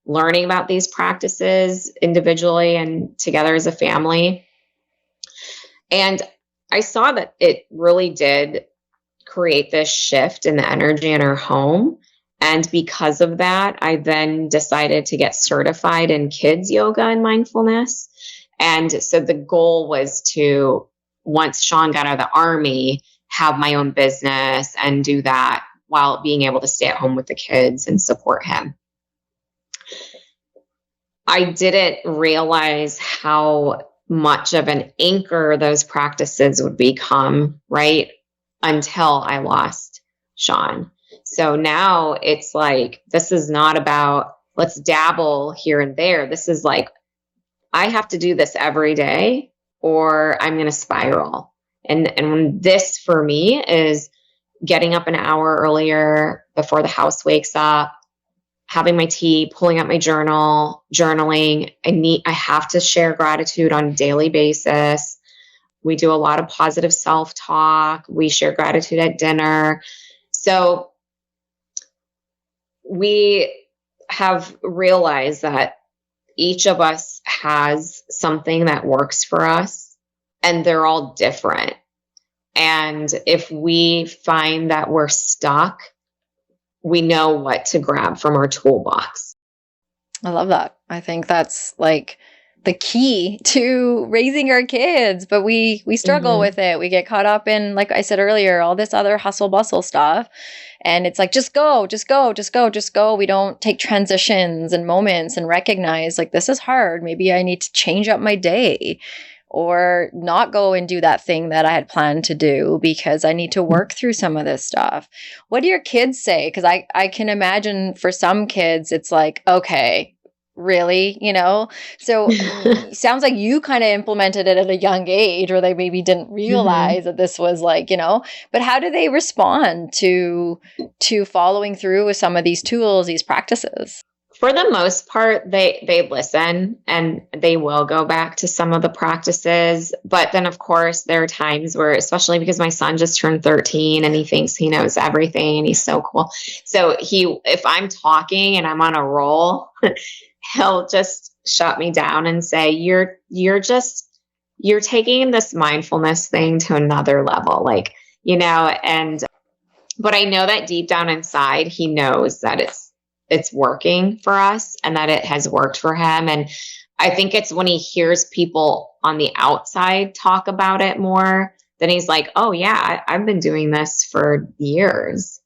learning about these practices individually and together as a family. And I saw that it really did create this shift in the energy in our home. And because of that, I then decided to get certified in kids yoga and mindfulness. And so the goal was to, once Sean got out of the Army, have my own business and do that while being able to stay at home with the kids and support him. I didn't realize how much of an anchor those practices would become, right? Until I lost Sean. So now it's like, this is not about let's dabble here and there. This is like, I have to do this every day or I'm going to spiral. And this for me is getting up an hour earlier before the house wakes up, having my tea, pulling out my journal, journaling. I have to share gratitude on a daily basis. We do a lot of positive self-talk. We share gratitude at dinner. So we have realized that each of us has something that works for us, and they're all different. And if we find that we're stuck, we know what to grab from our toolbox. I love that. I think that's like the key to raising our kids, but we struggle with it. We get caught up in, like I said earlier, all this other hustle bustle stuff. And it's like, just go. We don't take transitions and moments and recognize like, this is hard. Maybe I need to change up my day or not go and do that thing that I had planned to do because I need to work through some of this stuff. What do your kids say? Because I can imagine for some kids, it's like, okay, really, So sounds like you kind of implemented it at a young age, or they maybe didn't realize that this was like, but how do they respond to following through with some of these tools, these practices? For the most part, they listen and they will go back to some of the practices. But then, of course, there are times where, especially because my son just turned 13 and he thinks he knows everything and he's so cool. So if I'm talking and I'm on a roll, he'll just shut me down and say, you're taking this mindfulness thing to another level. But I know that deep down inside, he knows that it's working for us and that it has worked for him. And I think it's when he hears people on the outside talk about it more, then he's like, oh yeah, I've been doing this for years.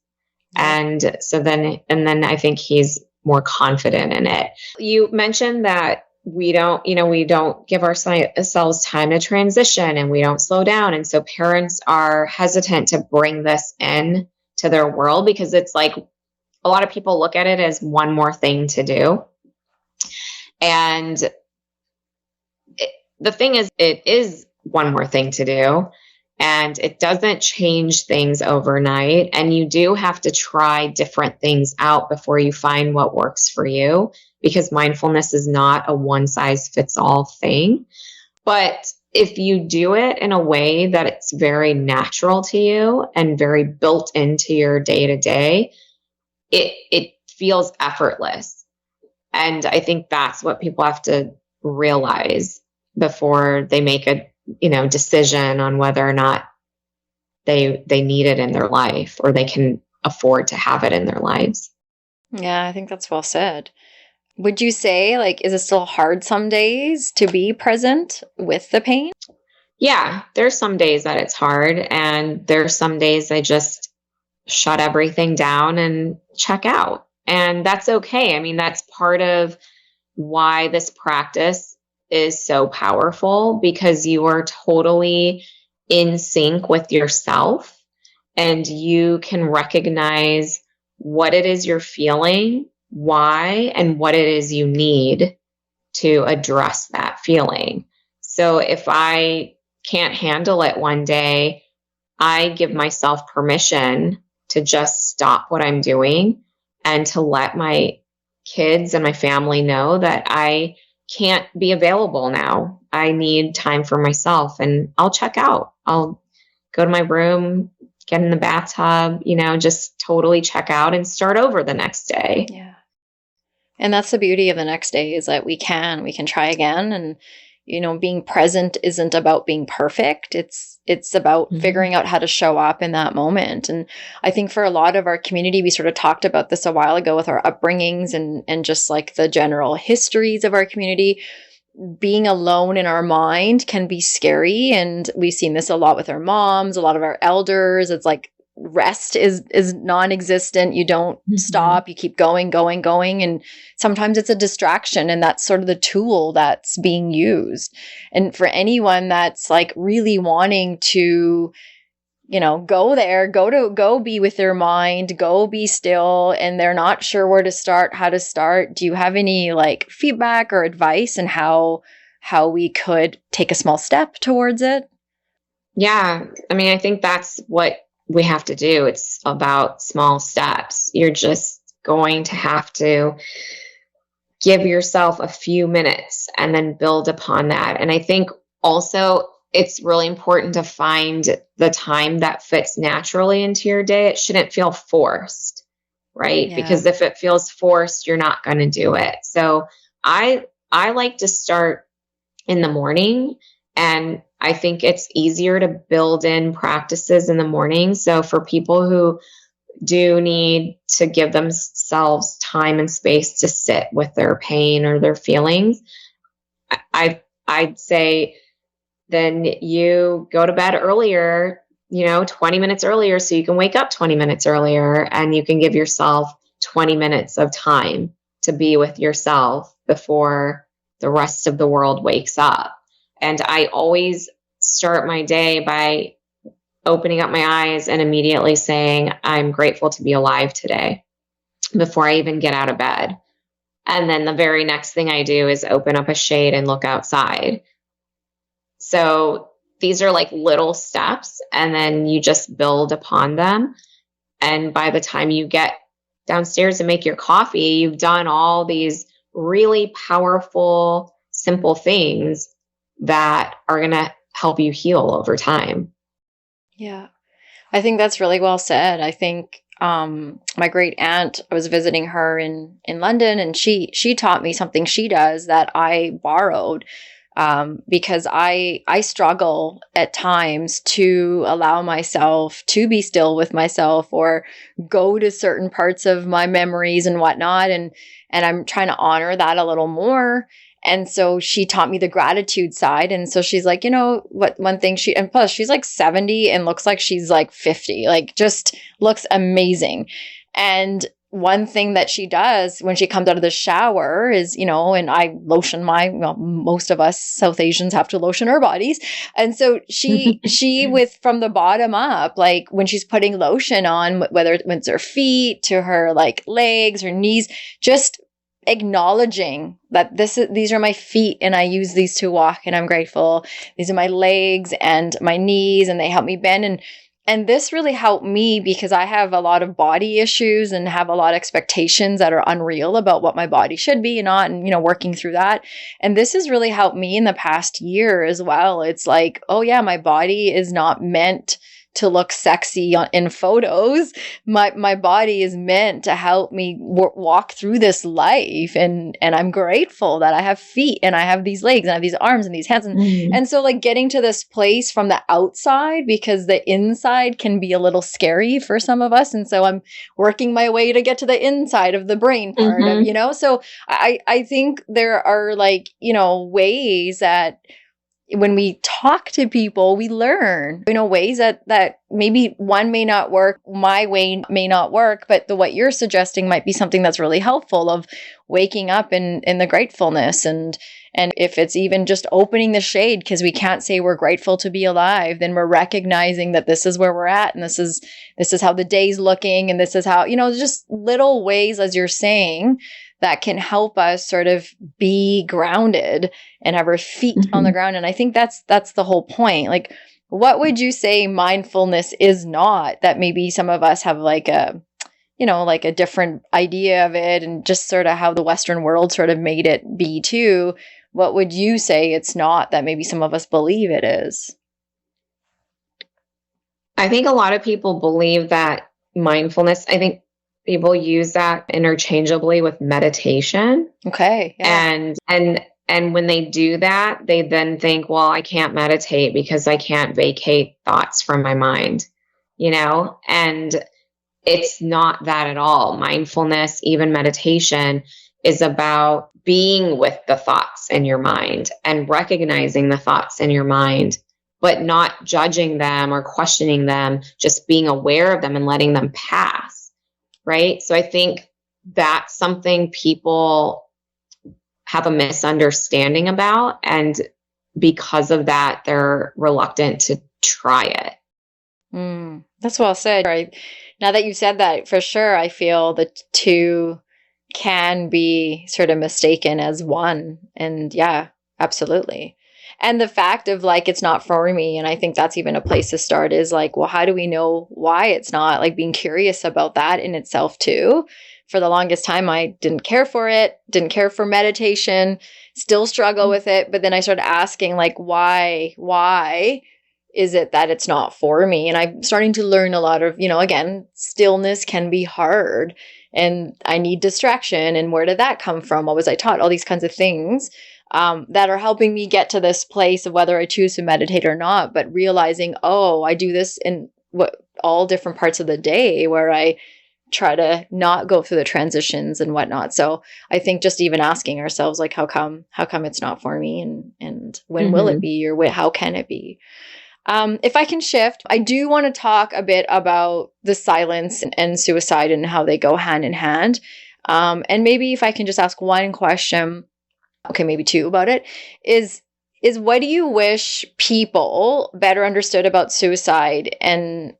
And so then I think he's more confident in it. You mentioned that we don't give ourselves time to transition and we don't slow down. And so parents are hesitant to bring this in to their world because it's like, a lot of people look at it as one more thing to do. And the thing is, it is one more thing to do. And it doesn't change things overnight. And you do have to try different things out before you find what works for you, because mindfulness is not a one-size-fits-all thing. But if you do it in a way that it's very natural to you and very built into your day-to-day, it feels effortless. And I think that's what people have to realize before they make a decision on whether or not they need it in their life or they can afford to have it in their lives. Yeah, I think that's well said. Would you say, is it still hard some days to be present with the pain? Yeah, there's some days that it's hard, and there's some days I just shut everything down and check out. And that's okay. I mean, that's part of why this practice is so powerful, because you are totally in sync with yourself and you can recognize what it is you're feeling, why, and what it is you need to address that feeling. So if I can't handle it one day, I give myself permission to just stop what I'm doing and to let my kids and my family know that I can't be available now. I need time for myself, and I'll check out. I'll go to my room, get in the bathtub, just totally check out and start over the next day. Yeah. And that's the beauty of the next day, is that we can try again. And, being present isn't about being perfect. It's about figuring out how to show up in that moment. And I think for a lot of our community, we sort of talked about this a while ago with our upbringings and just like the general histories of our community. Being alone in our mind can be scary. And we've seen this a lot with our moms, a lot of our elders. It's like rest is non-existent. You don't stop. You keep going. And sometimes it's a distraction. And that's sort of the tool that's being used. And for anyone that's like really wanting to, go there, go be with their mind, go be still, and they're not sure where to start, how to start. Do you have any like feedback or advice on how we could take a small step towards it? Yeah. I mean, I think that's what we have to do. It's about small steps. You're just going to have to give yourself a few minutes and then build upon that. And I think also it's really important to find the time that fits naturally into your day. It shouldn't feel forced, right? Yeah. Because if it feels forced, you're not going to do it. So I like to start in the morning, and I think it's easier to build in practices in the morning. So for people who do need to give themselves time and space to sit with their pain or their feelings, I'd say then you go to bed earlier, 20 minutes earlier, so you can wake up 20 minutes earlier, and you can give yourself 20 minutes of time to be with yourself before the rest of the world wakes up. And I always start my day by opening up my eyes and immediately saying, I'm grateful to be alive today, before I even get out of bed. And then the very next thing I do is open up a shade and look outside. So these are like little steps, and then you just build upon them. And by the time you get downstairs and make your coffee, you've done all these really powerful, simple things that are going to help you heal over time. Yeah. I think that's really well said. I think my great aunt, I was visiting her in London, and she taught me something she does that I borrowed, because I struggle at times to allow myself to be still with myself or go to certain parts of my memories and whatnot. And I'm trying to honor that a little more. And so she taught me the gratitude side. And so she's like, what one thing and plus she's like 70 and looks like she's like 50, like just looks amazing. And one thing that she does when she comes out of the shower is, and I lotion most of us South Asians have to lotion our bodies. And so she with from the bottom up, like when she's putting lotion on, whether it's her feet to her like legs, her knees, just acknowledging that these are my feet and I use these to walk and I'm grateful. These are my legs and my knees and they help me bend. And this really helped me because I have a lot of body issues and have a lot of expectations that are unreal about what my body should be and not, and, working through that. And this has really helped me in the past year as well. It's like, oh yeah, my body is not meant to look sexy in photos. My body is meant to help me walk through this life. And I'm grateful that I have feet and I have these legs and I have these arms and these hands. And so like getting to this place from the outside, because the inside can be a little scary for some of us. And so I'm working my way to get to the inside of the brain part of, so I think there are like, ways that when we talk to people, we learn, ways that maybe one may not work, my way may not work, but what you're suggesting might be something that's really helpful, of waking up in the gratefulness. And if it's even just opening the shade, because we can't say we're grateful to be alive, then we're recognizing that this is where we're at. And this is how the day's looking. And this is how, just little ways, as you're saying, that can help us sort of be grounded and have our feet on the ground. And I think that's the whole point. Like, what would you say mindfulness is not, that maybe some of us have like a, like a different idea of it, and just sort of how the Western world sort of made it be too? What would you say it's not that maybe some of us believe it is? I think a lot of people believe that mindfulness, I think people use that interchangeably with meditation. Okay. Yeah. And when they do that, they then think, well, I can't meditate because I can't vacate thoughts from my mind, and it's not that at all. Mindfulness, even meditation, is about being with the thoughts in your mind and recognizing the thoughts in your mind, but not judging them or questioning them, just being aware of them and letting them pass. Right. So I think that's something people have a misunderstanding about. And because of that, they're reluctant to try it. That's well said. Right. Now that you said that, for sure, I feel the two can be sort of mistaken as one. And yeah, absolutely. And the fact of like, it's not for me. And I think that's even a place to start, is like, well, how do we know why it's not? Like, being curious about that in itself too. For the longest time, I didn't care for it, didn't care for meditation, still struggle with it. But then I started asking, like, why is it that it's not for me? And I'm starting to learn a lot of, again, stillness can be hard, and I need distraction. And where did that come from? What was I taught? All these kinds of things that are helping me get to this place of whether I choose to meditate or not, but realizing, oh, I do this in all different parts of the day, where I try to not go through the transitions and whatnot. So I think just even asking ourselves, like, how come it's not for me, and when will it be, or how can it be? If I can shift, I do want to talk a bit about the silence and suicide and how they go hand in hand. And maybe if I can just ask one question, okay, maybe two about it, is what do you wish people better understood about suicide and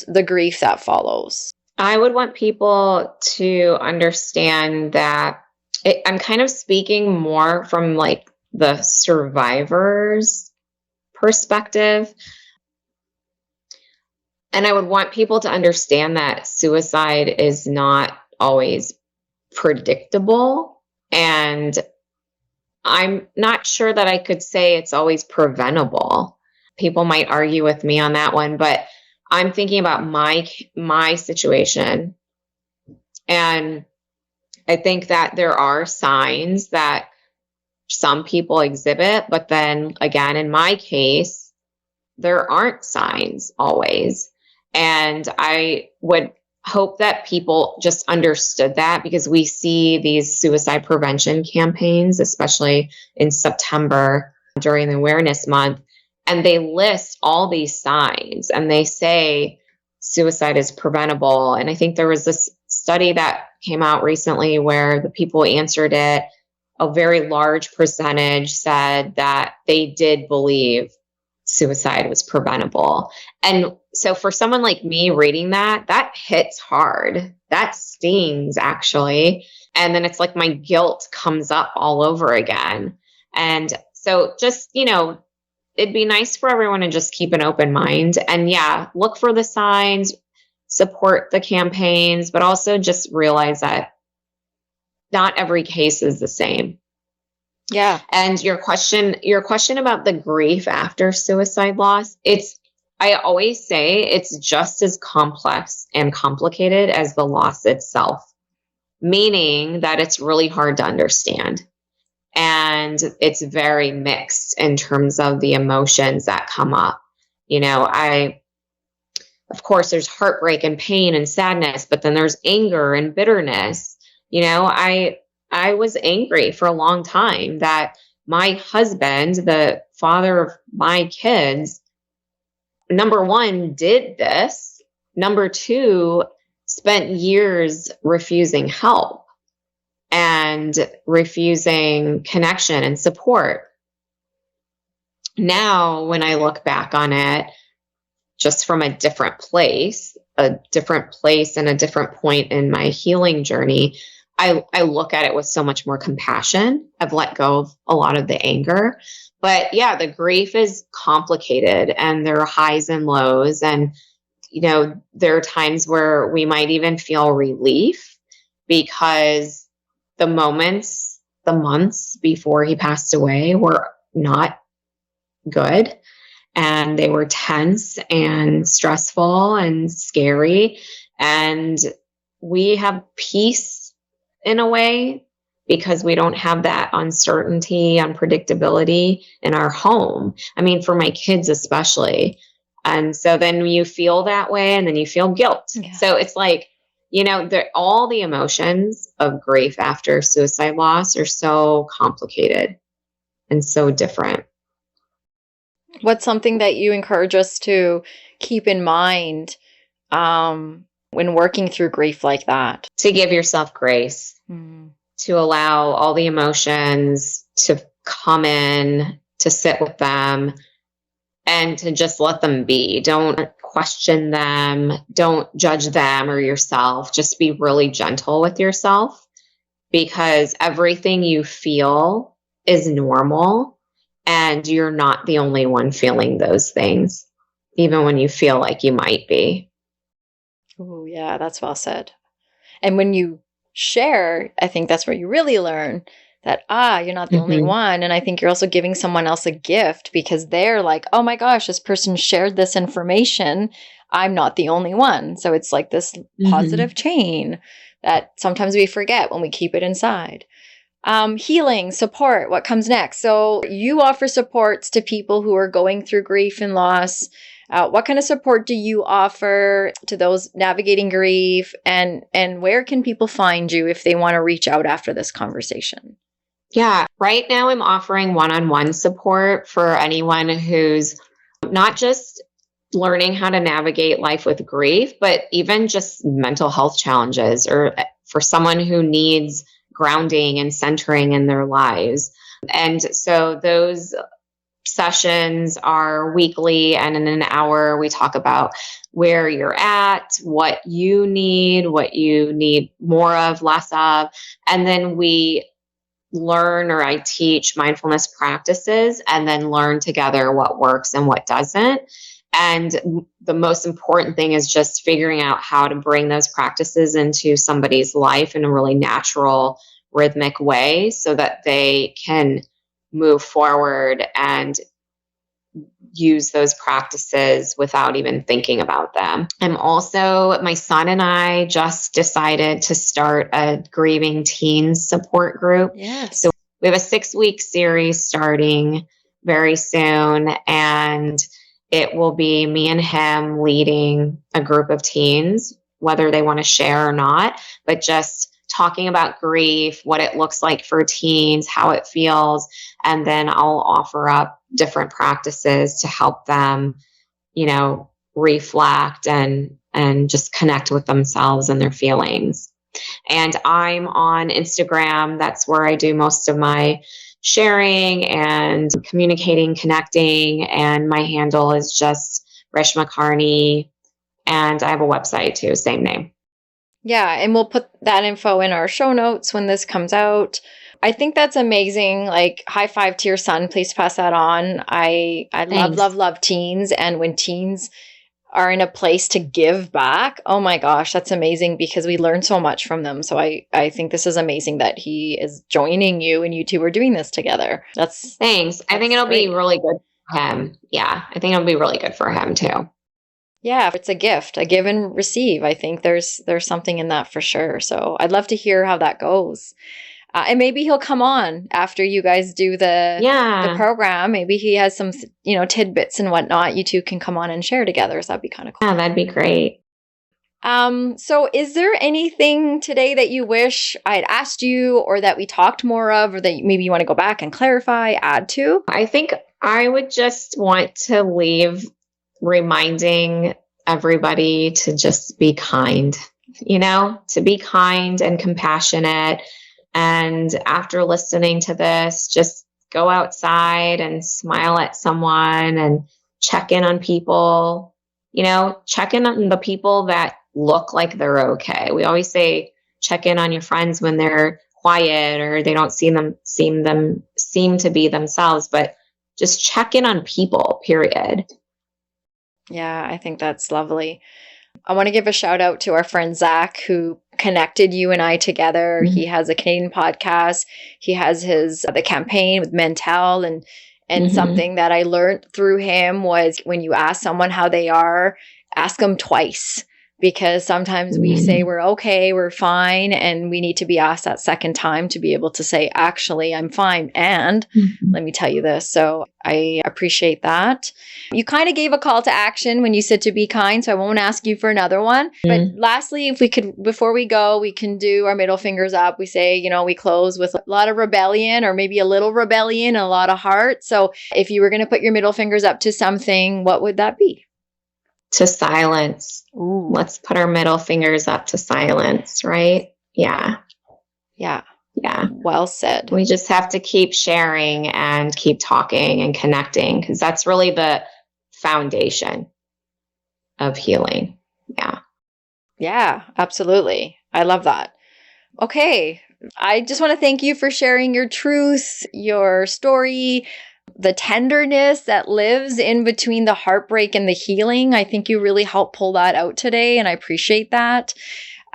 the grief that follows? I would want people to understand that I'm kind of speaking more from like the survivor's perspective. And I would want people to understand that suicide is not always predictable. And I'm not sure that I could say it's always preventable. People might argue with me on that one, but I'm thinking about my situation. And I think that there are signs that some people exhibit, but then again, in my case, there aren't signs always. And I would hope that people just understood that, because we see these suicide prevention campaigns, especially in September during the Awareness Month, and they list all these signs and they say suicide is preventable. And I think there was this study that came out recently where the people who answered it, a very large percentage said that they did believe suicide was preventable. And so for someone like me reading that hits hard. That stings, actually. And then it's like my guilt comes up all over again. And so just, it'd be nice for everyone to just keep an open mind and look for the signs, support the campaigns, but also just realize that not every case is the same. Yeah. And your question about the grief after suicide loss, I always say it's just as complex and complicated as the loss itself, meaning that it's really hard to understand. And it's very mixed in terms of the emotions that come up. Of course, there's heartbreak and pain and sadness, but then there's anger and bitterness. I was angry for a long time that my husband, the father of my kids, number one, did this. Number two, spent years refusing help and refusing connection and support. Now, when I look back on it, just from a different place and a different point in my healing journey, I look at it with so much more compassion. I've let go of a lot of the anger. But yeah, the grief is complicated and there are highs and lows. And, there are times where we might even feel relief because the months before he passed away were not good. And they were tense and stressful and scary. And we have peace in a way because we don't have that uncertainty, unpredictability in our home. I mean, for my kids especially. And so then you feel that way and then you feel guilt. Yeah. So it's like, all the emotions of grief after suicide loss are so complicated and so different. What's something that you encourage us to keep in mind when working through grief like that? To give yourself grace, to allow all the emotions to come in, to sit with them, and to just let them be. Don't question them. Don't judge them or yourself. Just be really gentle with yourself because everything you feel is normal. And you're not the only one feeling those things, even when you feel like you might be. Oh, yeah, that's well said. And when you share, I think that's where you really learn that, you're not the only one. And I think you're also giving someone else a gift because they're like, oh my gosh, this person shared this information. I'm not the only one. So it's like this positive chain that sometimes we forget when we keep it inside. Healing, support, what comes next? So you offer supports to people who are going through grief and loss. What kind of support do you offer to those navigating grief? And where can people find you if they want to reach out after this conversation? Yeah, right now I'm offering one-on-one support for anyone who's not just learning how to navigate life with grief, but even just mental health challenges, or for someone who needs grounding and centering in their lives. And so those sessions are weekly, and in an hour, we talk about where you're at, what you need more of, less of. And then we learn, or I teach mindfulness practices and then learn together what works and what doesn't. And the most important thing is just figuring out how to bring those practices into somebody's life in a really natural, rhythmic way so that they can move forward and use those practices without even thinking about them. My son and I just decided to start a grieving teens support group. Yes. So we have a 6-week series starting very soon, and it will be me and him leading a group of teens, whether they want to share or not, but just talking about grief, what it looks like for teens, how it feels, and then I'll offer up different practices to help them, reflect and just connect with themselves and their feelings. And I'm on Instagram. That's where I do most of my sharing and communicating, connecting. And my handle is just Reshma Kearney. And I have a website too, same name. Yeah, and we'll put that info in our show notes when this comes out. I think that's amazing. Like, high five to your son. Please pass that on. I love teens. And when teens are in a place to give back, oh my gosh, that's amazing because we learn so much from them. So I think this is amazing that he is joining you and you two are doing this together. Thanks. I think it'll be really good for him. Yeah, I think it'll be really good for him too. Yeah, it's a gift, a give and receive. I think there's something in that for sure. So I'd love to hear how that goes. And maybe he'll come on after you guys do the program. Maybe he has some, tidbits and whatnot. You two can come on and share together. So that'd be kind of cool. Yeah, that'd be great. So is there anything today that you wish I'd asked you or that we talked more of, or that maybe you want to go back and clarify, add to? I think I would just want to leave reminding everybody to just be kind, to be kind and compassionate. And after listening to this, just go outside and smile at someone and check in on people, check in on the people that look like they're okay. We always say, check in on your friends when they're quiet or they don't seem to be themselves, but just check in on people, period. Yeah, I think that's lovely. I want to give a shout out to our friend Zach, who connected you and I together. Mm-hmm. He has a Canadian podcast. He has the campaign with Mental, and Mm-hmm. something that I learned through him was when you ask someone how they are, ask them twice. Because sometimes we say we're okay, we're fine, and we need to be asked that second time to be able to say, actually, I'm fine. And let me tell you this. So I appreciate that. You kind of gave a call to action when you said to be kind, so I won't ask you for another one. But lastly, if we could, before we go, we can do our middle fingers up. We say, we close with a lot of rebellion, or maybe a little rebellion and a lot of heart. So if you were going to put your middle fingers up to something, what would that be? To silence. Ooh. Let's put our middle fingers up to silence, right? Yeah. Yeah. Yeah. Well said. We just have to keep sharing and keep talking and connecting, because that's really the foundation of healing. Yeah. Yeah, absolutely. I love that. Okay. I just want to thank you for sharing your truth, your story, the tenderness that lives in between the heartbreak and the healing. I think you really helped pull that out today, and I appreciate that.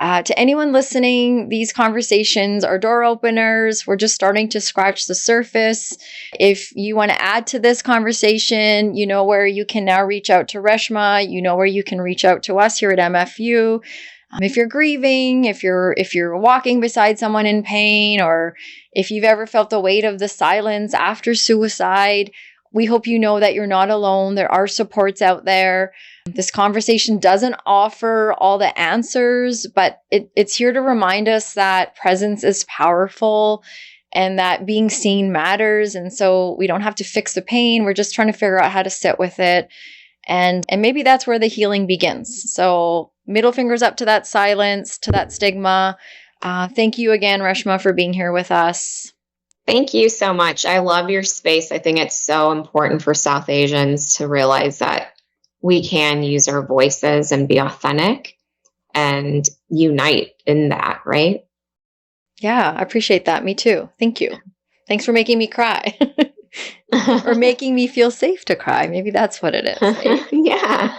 To anyone listening, these conversations are door openers. We're just starting to scratch the surface. If you want to add to this conversation, you know where you can now reach out to Reshma. You know where you can reach out to us here at MFU. If you're grieving, if you're walking beside someone in pain, or if you've ever felt the weight of the silence after suicide, we hope you know that you're not alone. There are supports out there. This conversation doesn't offer all the answers, but it's here to remind us that presence is powerful and that being seen matters. And so we don't have to fix the pain. We're just trying to figure out how to sit with it. And maybe that's where the healing begins. So middle fingers up to that silence, to that stigma. Thank you again, Reshma, for being here with us. Thank you so much. I love your space. I think it's so important for South Asians to realize that we can use our voices and be authentic and unite in that, right? Yeah, I appreciate that. Me too. Thank you. Thanks for making me cry. Or making me feel safe to cry. Maybe that's what it is. Right? Yeah.